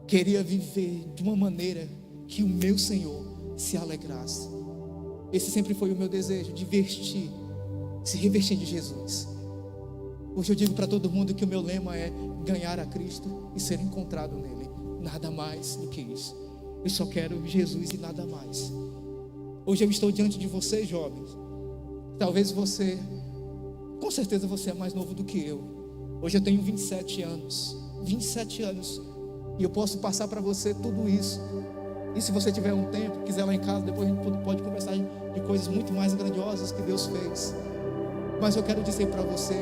Queria viver de uma maneira que o meu Senhor se alegrasse. Esse sempre foi o meu desejo, de se revestir de Jesus. Hoje eu digo para todo mundo que o meu lema é ganhar a Cristo e ser encontrado nele. Nada mais do que isso. Eu só quero Jesus e nada mais. Hoje eu estou diante de vocês, jovens. Talvez você, com certeza você é mais novo do que eu. Hoje eu tenho 27 anos. 27 anos. E eu posso passar para você tudo isso. E se você tiver um tempo, quiser lá em casa, depois a gente pode conversar de coisas muito mais grandiosas que Deus fez. Mas eu quero dizer para você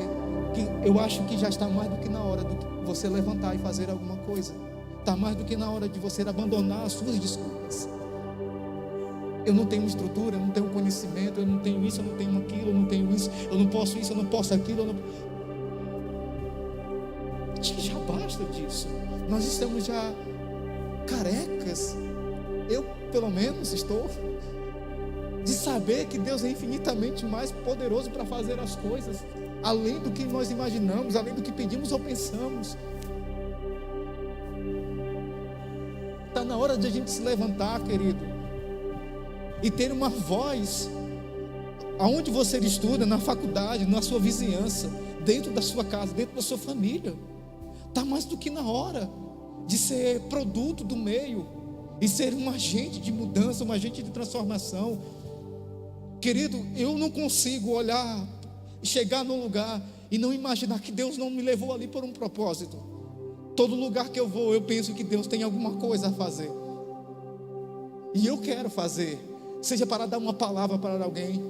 que eu acho que já está mais do que na hora de você levantar e fazer alguma coisa. Está mais do que na hora de você abandonar as suas desculpas. Eu não tenho estrutura, eu não tenho conhecimento, eu não tenho isso, eu não tenho aquilo, eu não tenho isso, eu não posso isso, eu não posso aquilo. Já basta disso. Nós estamos já carecas. Eu, pelo menos, estou de saber que Deus é infinitamente mais poderoso para fazer as coisas, além do que nós imaginamos, além do que pedimos ou pensamos. Está na hora de a gente se levantar, querido, e ter uma voz, aonde você estuda, na faculdade, na sua vizinhança, dentro da sua casa, dentro da sua família. Está mais do que na hora de ser produto do meio e ser um agente de mudança, um agente de transformação. Querido, eu não consigo olhar, chegar num lugar e não imaginar que Deus não me levou ali por um propósito. Todo lugar que eu vou, eu penso que Deus tem alguma coisa a fazer. E eu quero fazer, seja para dar uma palavra para alguém,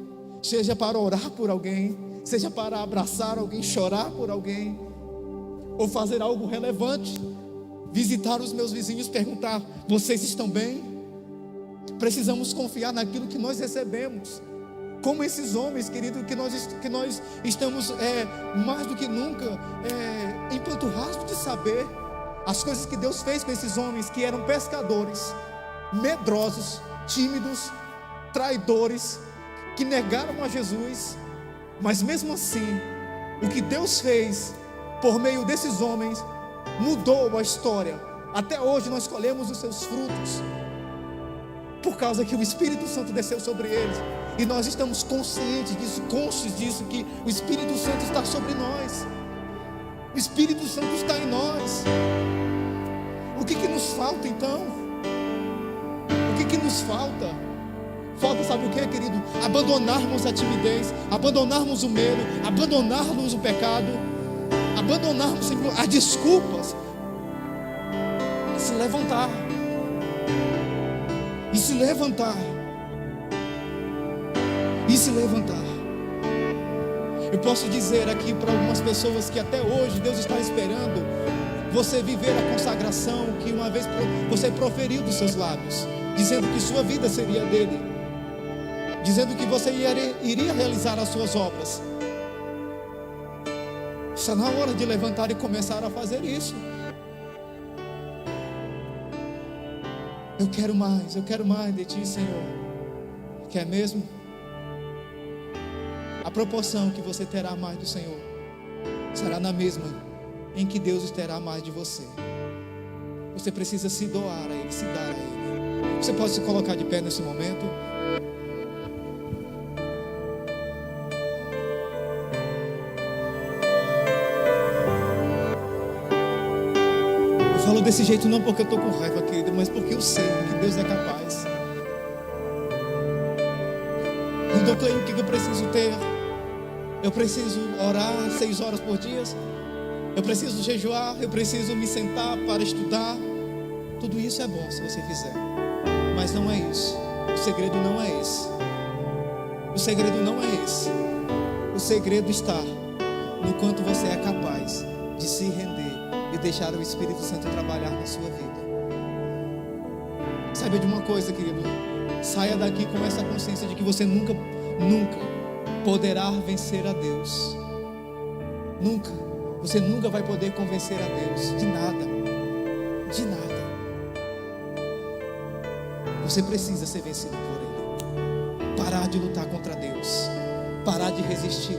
seja para orar por alguém, seja para abraçar alguém, chorar por alguém, ou fazer algo relevante, visitar os meus vizinhos, perguntar: vocês estão bem? Precisamos confiar naquilo que nós recebemos, como esses homens, querido, que nós estamos mais do que nunca empanturrados de saber as coisas que Deus fez com esses homens que eram pescadores, medrosos, tímidos, traidores, que negaram a Jesus, mas mesmo assim, o que Deus fez por meio desses homens, mudou a história. Até hoje nós colhemos os seus frutos, por causa que o Espírito Santo desceu sobre eles. E nós estamos conscientes disso, cônscios disso, que o Espírito Santo está sobre nós. O Espírito Santo está em nós. O que nos falta então? O que nos falta? Falta, sabe o que, querido? Abandonarmos a timidez, abandonarmos o medo, abandonarmos o pecado, abandonarmos as desculpas e se levantar. E se levantar. E se levantar. Eu posso dizer aqui para algumas pessoas que até hoje Deus está esperando você viver a consagração que uma vez você proferiu dos seus lábios, dizendo que sua vida seria dele, dizendo que você iria realizar as suas obras. Está na hora de levantar e começar a fazer isso. Eu quero mais de ti, Senhor. Quer mesmo? A proporção que você terá mais do Senhor será na mesma em que Deus terá mais de você. Você precisa se doar a Ele, se dar a Ele. Você pode se colocar de pé nesse momento? Eu falo desse jeito não porque eu estou com raiva, querido, mas porque eu sei que Deus é capaz. Então, Clay, o que eu preciso ter? Eu preciso orar 6 horas por dia. Eu preciso jejuar. Eu preciso me sentar para estudar. Tudo isso é bom se você fizer, mas não é isso. O segredo não é esse. O segredo não é esse. O segredo está no quanto você é capaz de se render e deixar o Espírito Santo trabalhar na sua vida. Saiba de uma coisa, querido. Saia daqui com essa consciência de que você nunca poderá vencer a Deus. Nunca. Você nunca vai poder convencer a Deus de nada. De nada. Você precisa ser vencido por Ele. Parar de lutar contra Deus. Parar de resistir.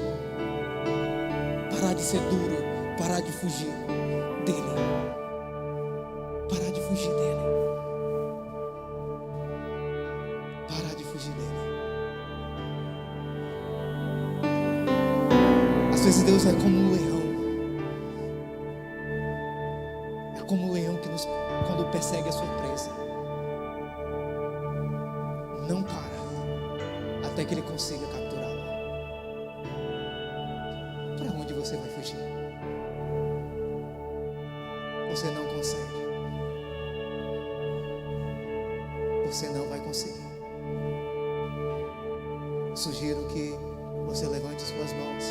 Parar de ser duro. Parar de fugir dEle. Parar de fugir dEle. Parar de fugir dEle. Às vezes Deus é como um leão. É como um leão que quando persegue a sua presa, não para até que ele consiga capturá-la. Para onde você vai fugir? Você não consegue. Você não vai conseguir. Sugiro que você levante suas mãos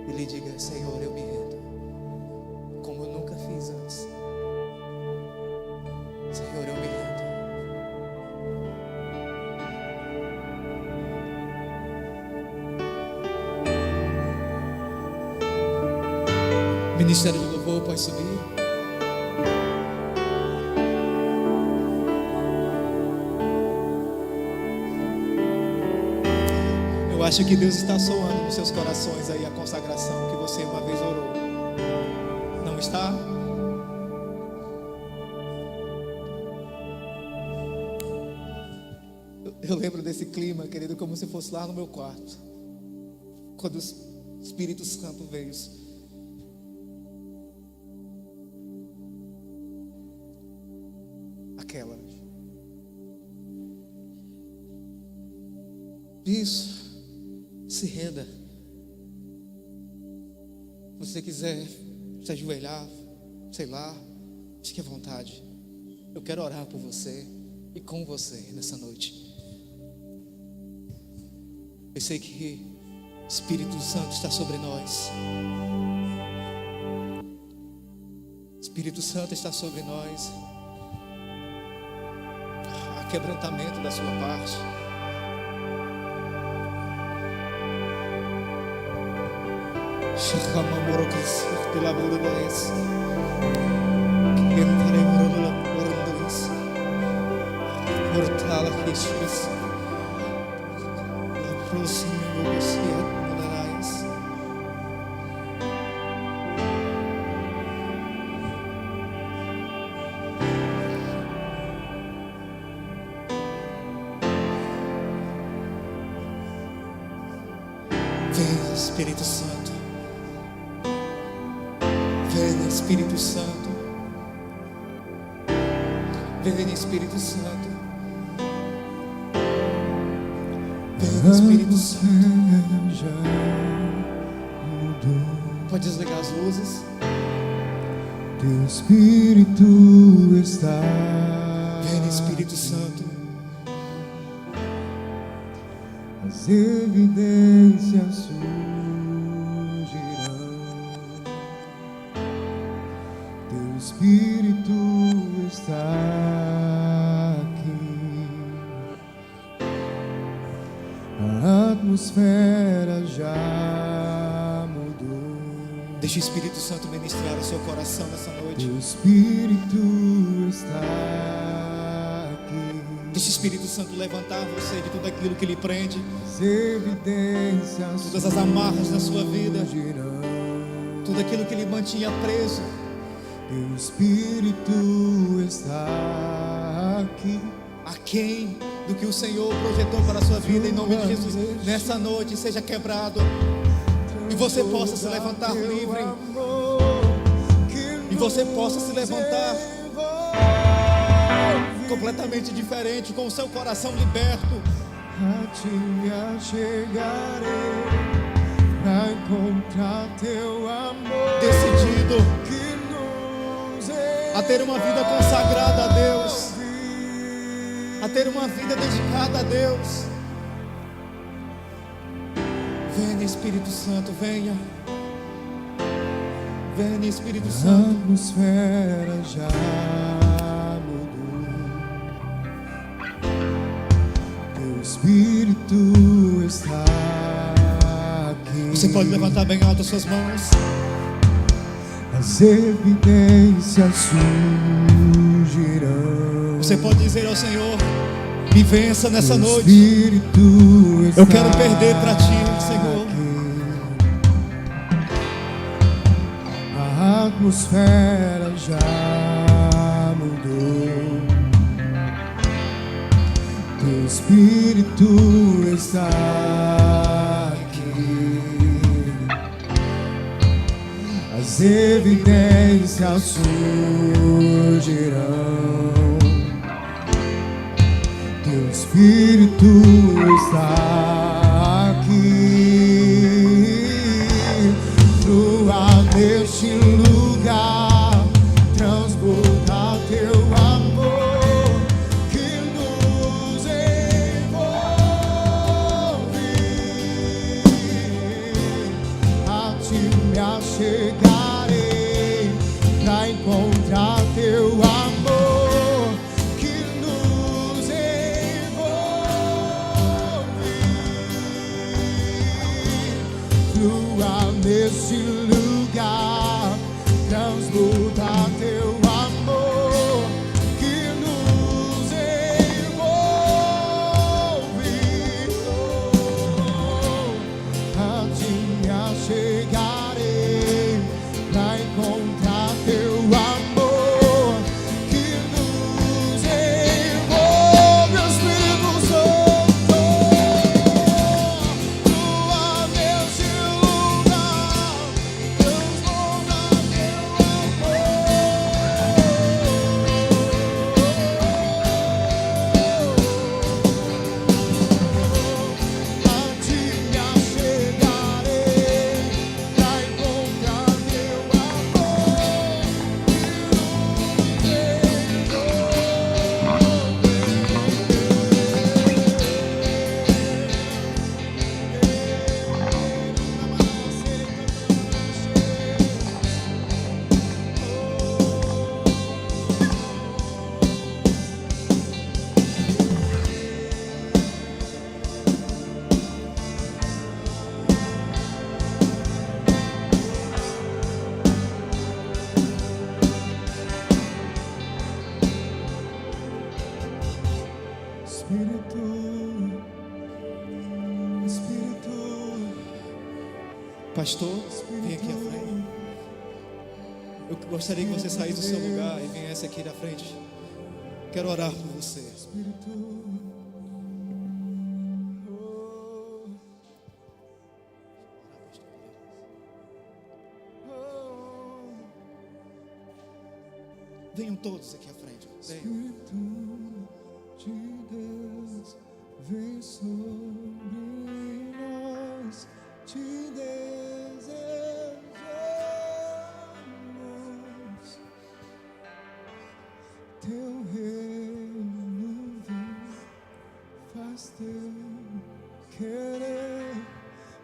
e lhe diga: Senhor, eu me rendo, como eu nunca fiz antes. Senhor, eu me rendo. Ministério de Louvor, pode subir. Eu acho que Deus está soando nos seus corações aí a consagração que você uma vez orou. Não está? Eu lembro desse clima, querido, como se fosse lá no meu quarto, quando o Espírito Santo veio. Isso, se renda. Se você quiser se ajoelhar, sei lá, fique à vontade. Eu quero orar por você e com você nessa noite. Eu sei que o Espírito Santo está sobre nós. O Espírito Santo está sobre nós. Há quebrantamento da sua parte. Pela glória Espírito Santo. Venha, Espírito Santo. Venha, Espírito Santo. Venha, Espírito Santo. Pode desligar as luzes.
Teu Espírito está.
Venha, Espírito Santo.
As evidências surgirão. Teu Espírito está aqui. A atmosfera já mudou.
Deixe o Espírito Santo ministrar o seu coração nessa noite.
Teu Espírito está aqui.
Deixe o Espírito Santo levantar você de tudo aquilo que lhe prende,
As evidências
todas as amarras da sua vida,
surgirão.
tudo aquilo que lhe mantinha preso.
Teu Espírito está aqui.
Aquém do que o Senhor projetou para a sua vida, em nome de Jesus, nessa noite seja quebrado e você possa se levantar livre, e você possa se levantar completamente diferente, com o seu coração liberto.
A ti me achegarei pra encontrar teu amor,
Decidido
que nos
a ter uma vida consagrada a Deus,
envolve.
a ter uma vida dedicada a Deus. Venha, Espírito Santo, venha. Venha, Espírito
A
Santo.
atmosfera já mudou. Teu Espírito está aqui.
Você pode levantar bem alto as suas mãos.
As evidências surgirão.
Você pode dizer ao Senhor: me vença nessa
Teu
noite.
Espírito está
Eu quero perder para ti, Senhor.
aqui. A atmosfera já mudou. Teu Espírito está aqui. As evidências surgirão. Teu Espírito está aqui. Flua neste lugar, transborda teu amor que nos envolve. A ti me achegarei pra encontrar teu amor que nos envolve. Flua nesse lugar, transborda teu amor que nos envolve. A ti me achegarei pra encontrar teu amor que nos envolve. Espírito Santo, flua nesse lugar, transborda teu amor. A ti me achegarei pra encontrar teu amor que Espírito,
Pastor, vem aqui à frente. Eu gostaria que você saísse do seu lugar e viesse aqui na frente. Quero orar por você. Venham todos aqui à frente. Venham.
Espírito de Deus, vem sobre nós, te desejamos. Teu reino vem, faz teu querer,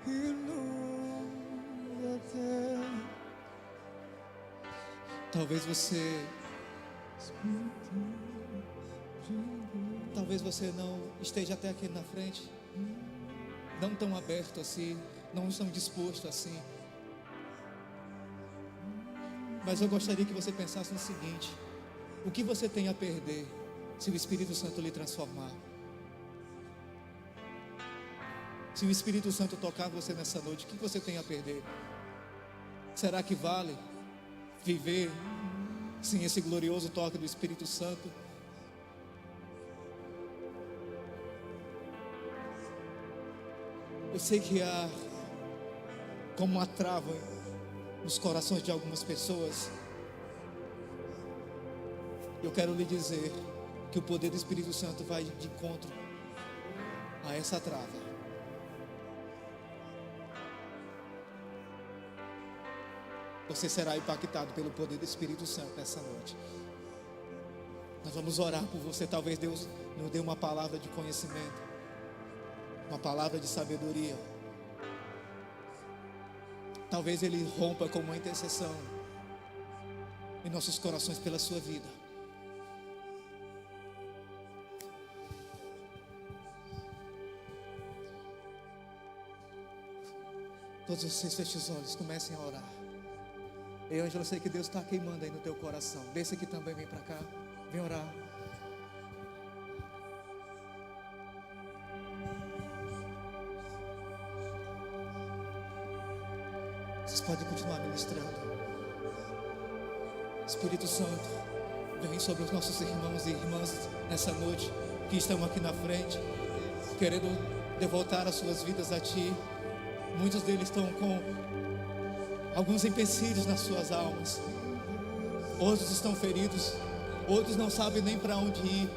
inunda a terra.
Talvez você não esteja até aqui na frente, não tão aberto assim, não estão disposto assim. Mas eu gostaria que você pensasse no seguinte: o que você tem a perder se o Espírito Santo lhe transformar? Se o Espírito Santo tocar você nessa noite, o que você tem a perder? Será que vale viver sem esse glorioso toque do Espírito Santo? Eu sei que há como uma trava nos corações de algumas pessoas. Eu quero lhe dizer que o poder do Espírito Santo vai de encontro a essa trava. Você será impactado pelo poder do Espírito Santo nessa noite. Nós vamos orar por você. Talvez Deus nos dê uma palavra de conhecimento, uma palavra de sabedoria. Talvez Ele rompa com uma intercessão em nossos corações pela sua vida. Todos vocês fechem os olhos, comecem a orar. Ei, Ângelo, eu sei que Deus está queimando aí no teu coração. Desce aqui também, vem para cá, vem orar. Vocês podem continuar ministrando. Espírito Santo, vem sobre os nossos irmãos e irmãs nessa noite que estão aqui na frente, querendo devotar as suas vidas a Ti. Muitos deles estão com alguns empecilhos nas suas almas. Outros estão feridos, outros não sabem nem para onde ir.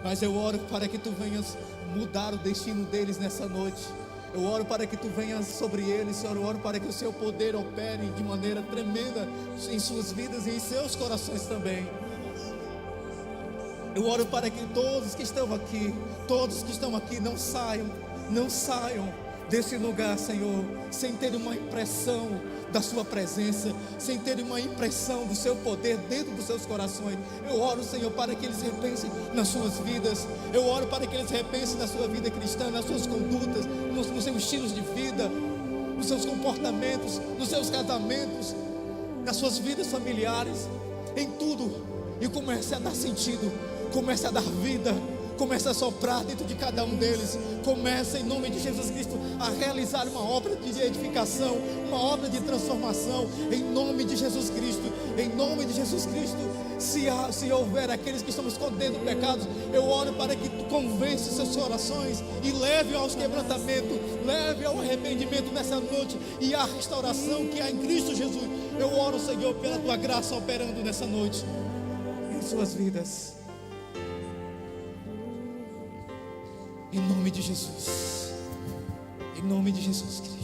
Mas eu oro para que Tu venhas mudar o destino deles nessa noite. Eu oro para que Tu venhas sobre eles, Senhor. Eu oro para que o Seu poder opere de maneira tremenda em suas vidas e em seus corações também. Eu oro para que todos que estão aqui não saiam desse lugar, Senhor, sem ter uma impressão da Sua presença, sem ter uma impressão do Seu poder dentro dos seus corações. Eu oro, Senhor, para que eles repensem nas suas vidas. Eu oro para que eles repensem na sua vida cristã, nas suas condutas, nos seus estilos de vida, nos seus comportamentos, nos seus casamentos, nas suas vidas familiares, em tudo. E comece a dar sentido, comece a dar vida, comece a soprar dentro de cada um deles. Comece, em nome de Jesus Cristo, a realizar uma obra de edificação, uma obra de transformação, em nome de Jesus Cristo. Em nome de Jesus Cristo. Se houver aqueles que estão escondendo pecados, eu oro para que Tu convença seus corações e leve aos quebrantamentos, leve ao arrependimento nessa noite e à restauração que há em Cristo Jesus. Eu oro, Senhor, pela Tua graça operando nessa noite em suas vidas. Em nome de Jesus. Em nome de Jesus Cristo.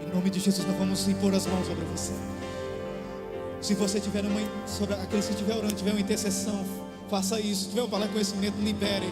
Em nome de Jesus, nós vamos impor as mãos sobre você. Se você tiver sobre aqueles que estiver orando, tiver uma intercessão, faça isso. Se tiver uma palavra de conhecimento, libere.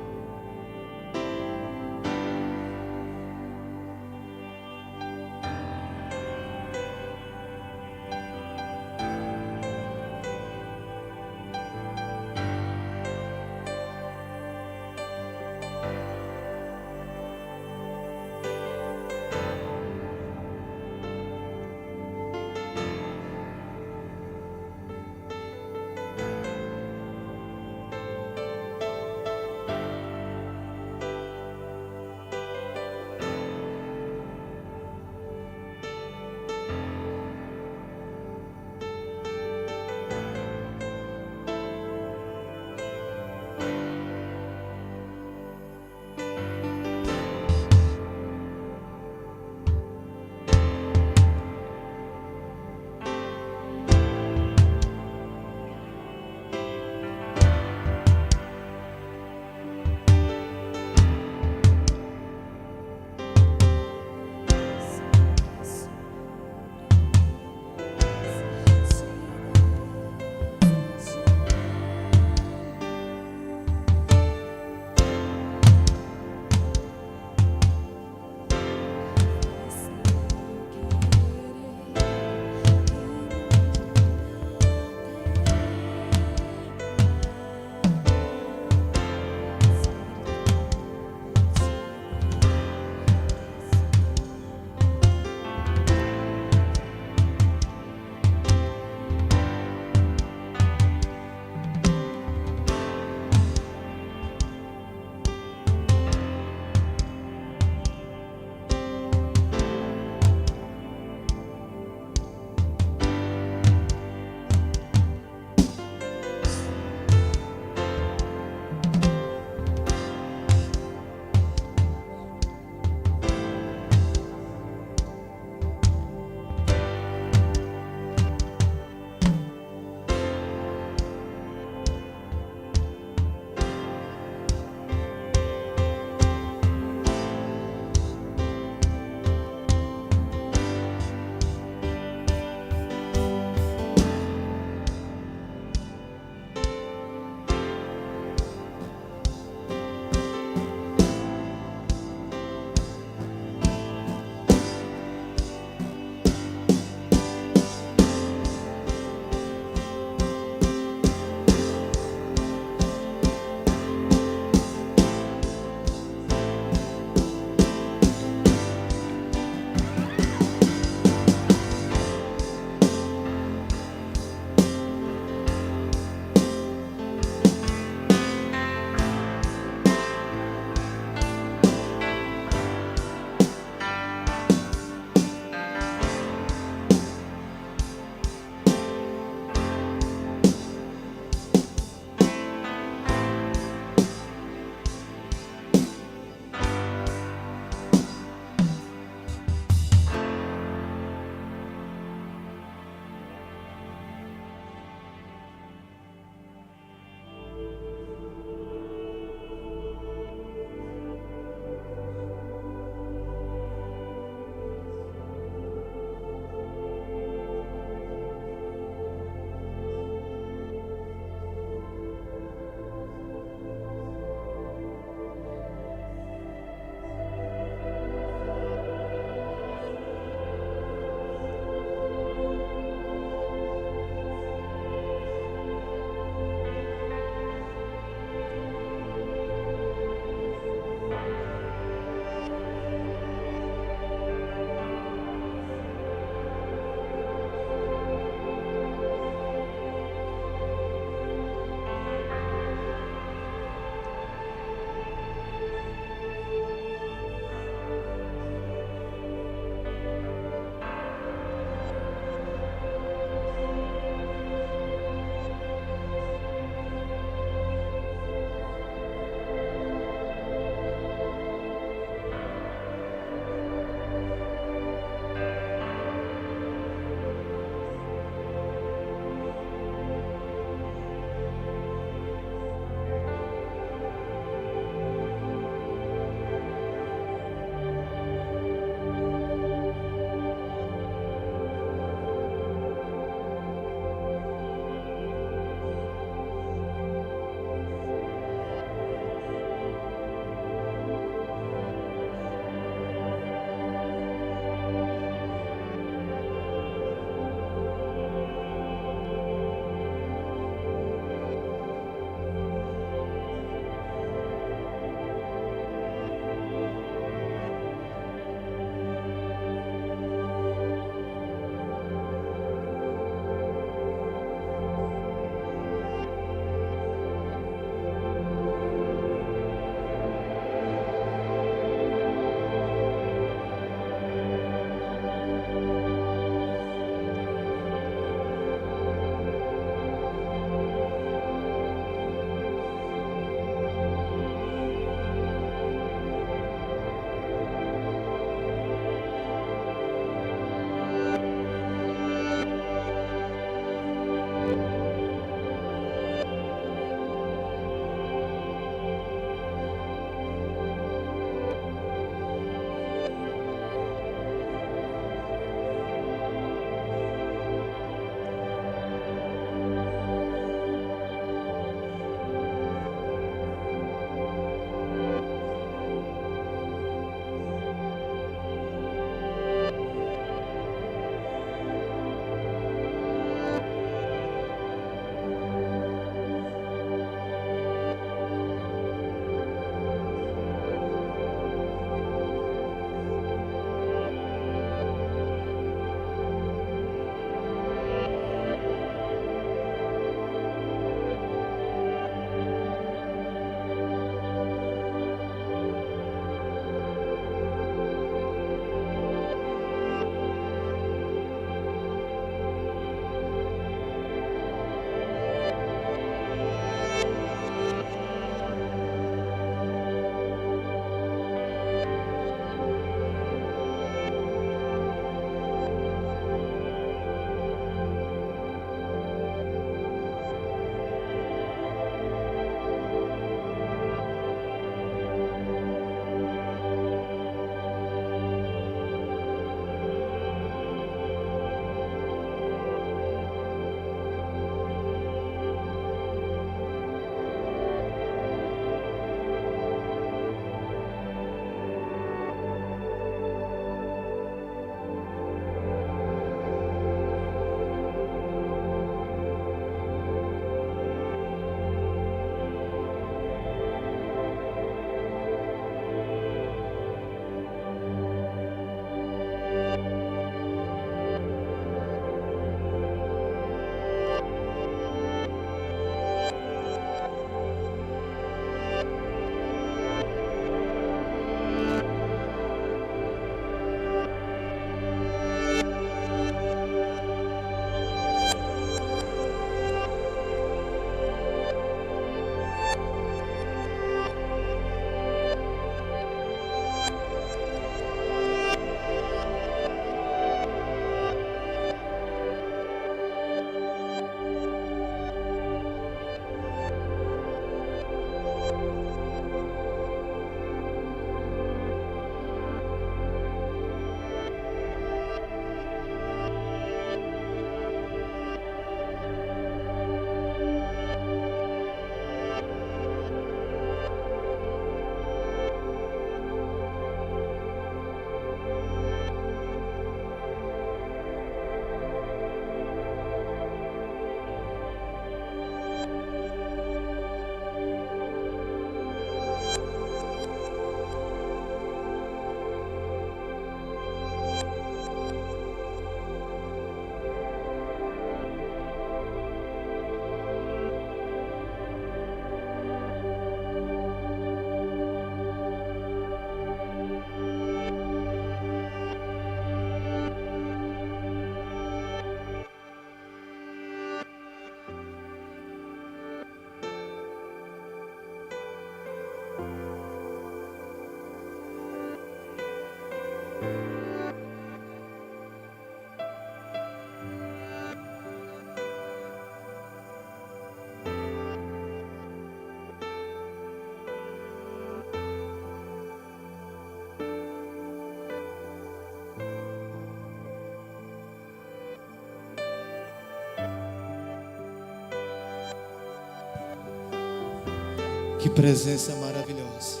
Que presença maravilhosa.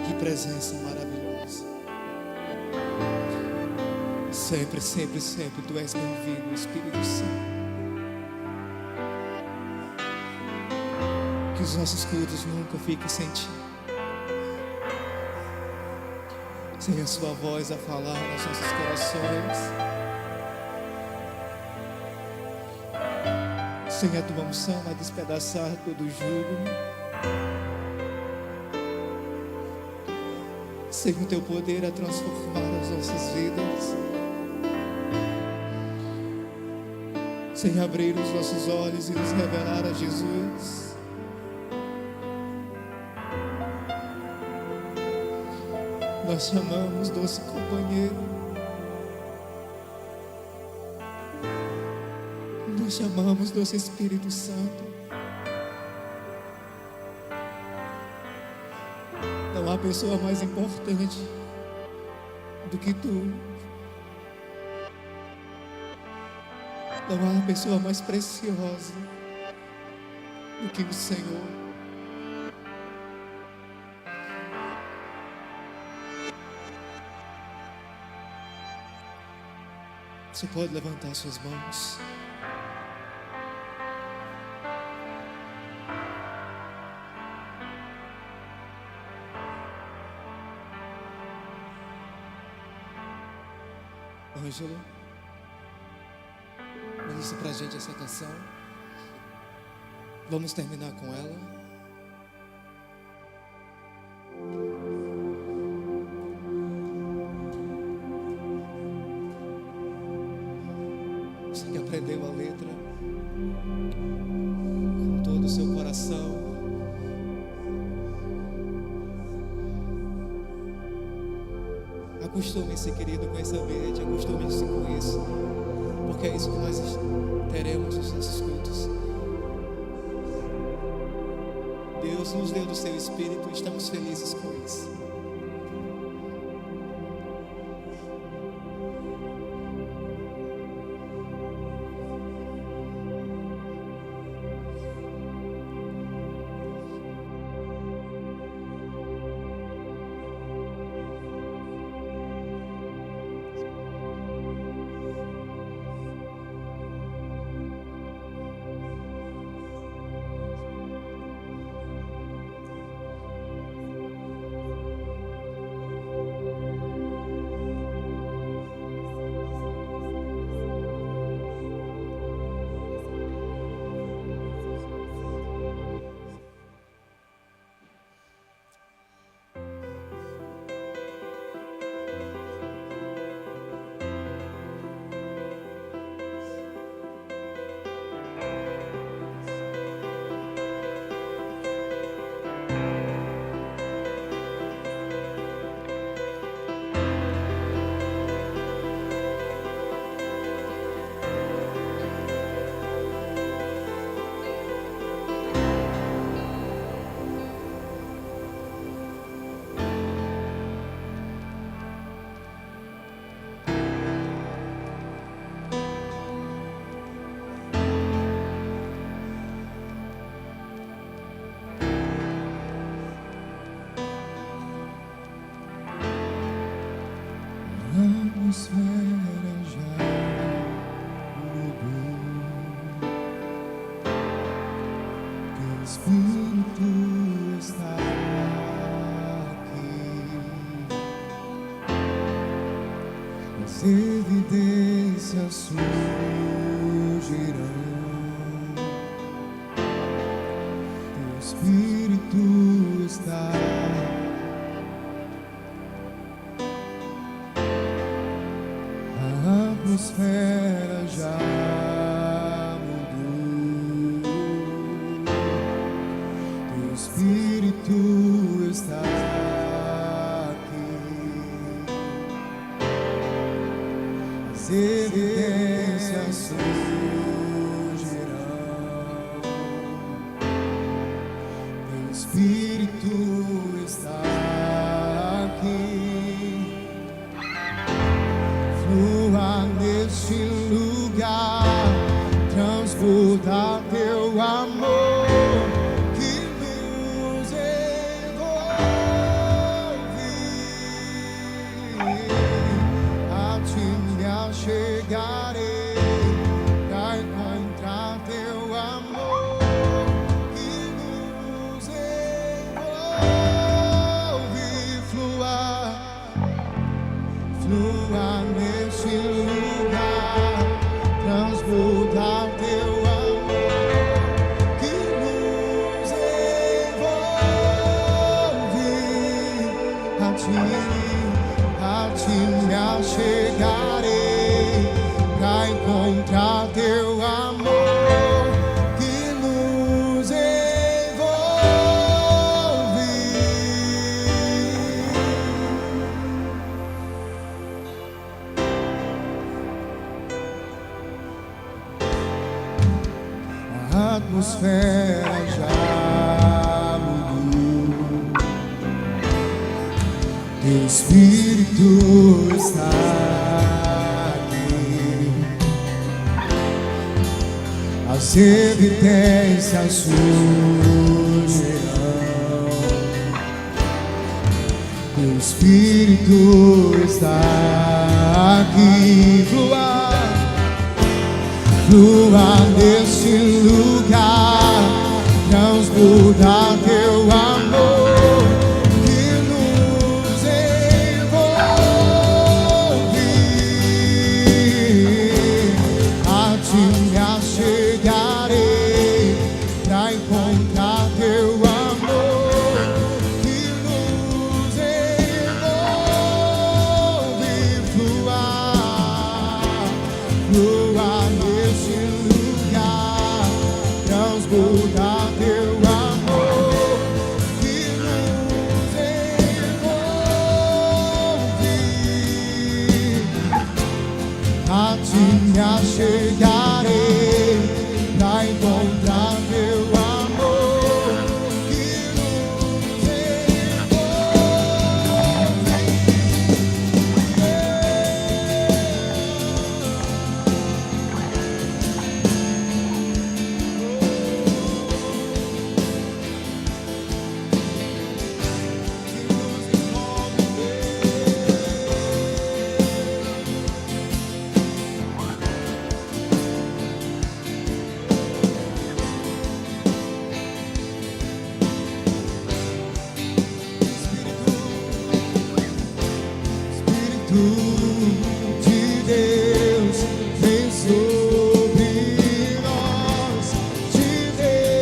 Que presença maravilhosa. Sempre, sempre, sempre Tu és bem-vindo, Espírito Santo. Que os nossos cultos nunca fiquem sem Ti. Sem a Sua voz a falar nos nossos corações. Sem a Tua unção a despedaçar todo o jugo. Sem o Teu poder a transformar as nossas vidas. Sem abrir os nossos olhos e nos revelar a Jesus. Nós te amamos, doce companheiro. Nós te amamos, doce Espírito Santo. Não há pessoa mais importante do que Tu. Não há pessoa mais preciosa do que o Senhor. Você pode levantar suas mãos. Ângelo, ministra pra gente essa canção. Vamos terminar com ela. Você que aprendeu a letra com todo o seu coração. Acostume-se, querido, com esse ambiente, acostume-se com isso, porque é isso que nós teremos nos nossos cultos. Deus nos deu do seu Espírito e estamos felizes com isso.
A atmosfera já mudou. Teu Espírito está aqui. As evidências surgirão. Teu Espírito está a atmosfera já mudou. Teu Espírito está aqui. As evidências surgirão. Teu Espírito está aqui. Flua neste lugar, transborda teu amor. A atmosfera já mudou. Teu Espírito está aqui. As evidências surgirão. Teu Espírito está aqui. Flua neste lugar, transborda teu amor que nos envolve. A ti me achegarei pra encontrar teu amor que nos envolve. Flua neste lugar, transborda teu amor que nos envolve. A ti me achegarei pra encontrar teu amor que nos Espírito de Deus, vem sobre nós, te desejamos.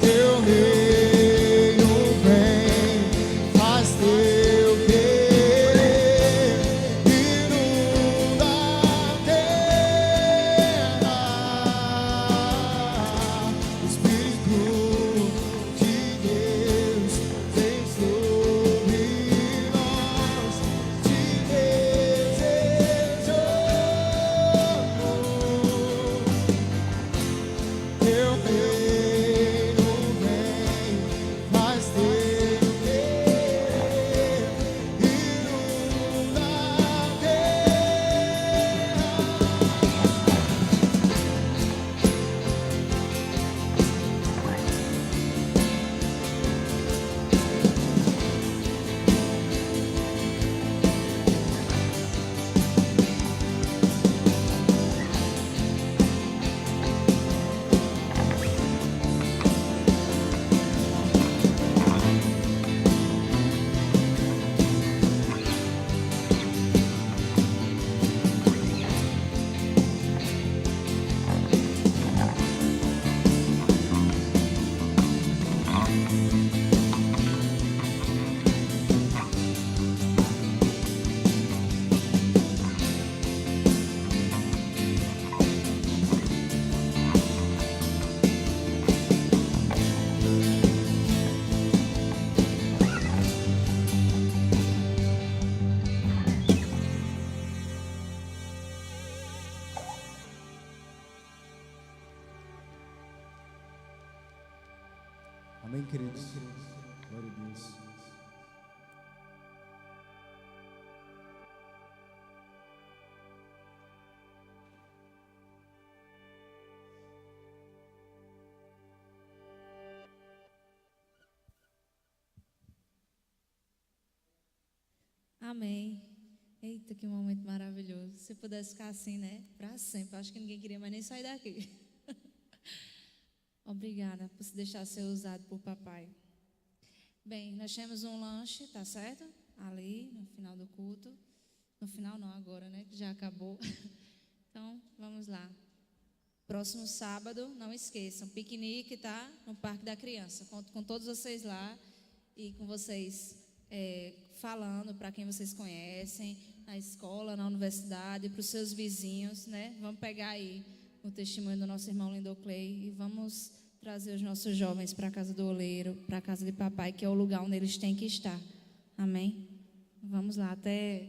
Teu reino vem, faz teu querer, inunda a terra. Espírito de Deus, vem sobre nós, te desejamos. Teu reino vem, faz teu querer, inunda a Amém, queridos? Glória a Deus.
Amém. Eita, que momento maravilhoso. Se pudesse ficar assim, né? Para sempre. Acho que ninguém queria mais nem sair daqui. Obrigada por se deixar ser usado por papai. Bem, nós temos um lanche, tá certo? Ali, no final do culto. No final não, agora, né? Que já acabou. Então, vamos lá. Próximo sábado, não esqueçam, piquenique, tá? No Parque da Criança. Conto com todos vocês lá e com vocês falando para quem vocês conhecem, na escola, na universidade, para os seus vizinhos, né? Vamos pegar aí o testemunho do nosso irmão Lindo Clay e vamos trazer os nossos jovens para a casa do oleiro, para a casa de papai, que é o lugar onde eles têm que estar. Amém? Vamos lá, até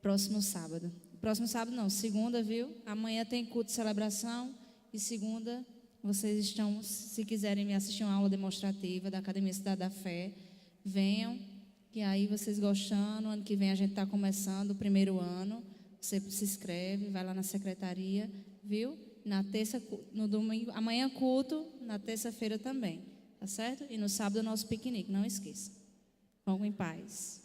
próximo sábado. Próximo sábado não, segunda, viu? Amanhã tem culto de celebração e segunda vocês estão, se quiserem me assistir uma aula demonstrativa da Academia Cidade da Fé, venham, e aí vocês gostando, ano que vem a gente está começando o primeiro ano, você se inscreve, vai lá na secretaria, viu? Na terça, no domingo, amanhã culto, na terça-feira também, tá certo? E no sábado nosso piquenique, não esqueça. Vamos em paz.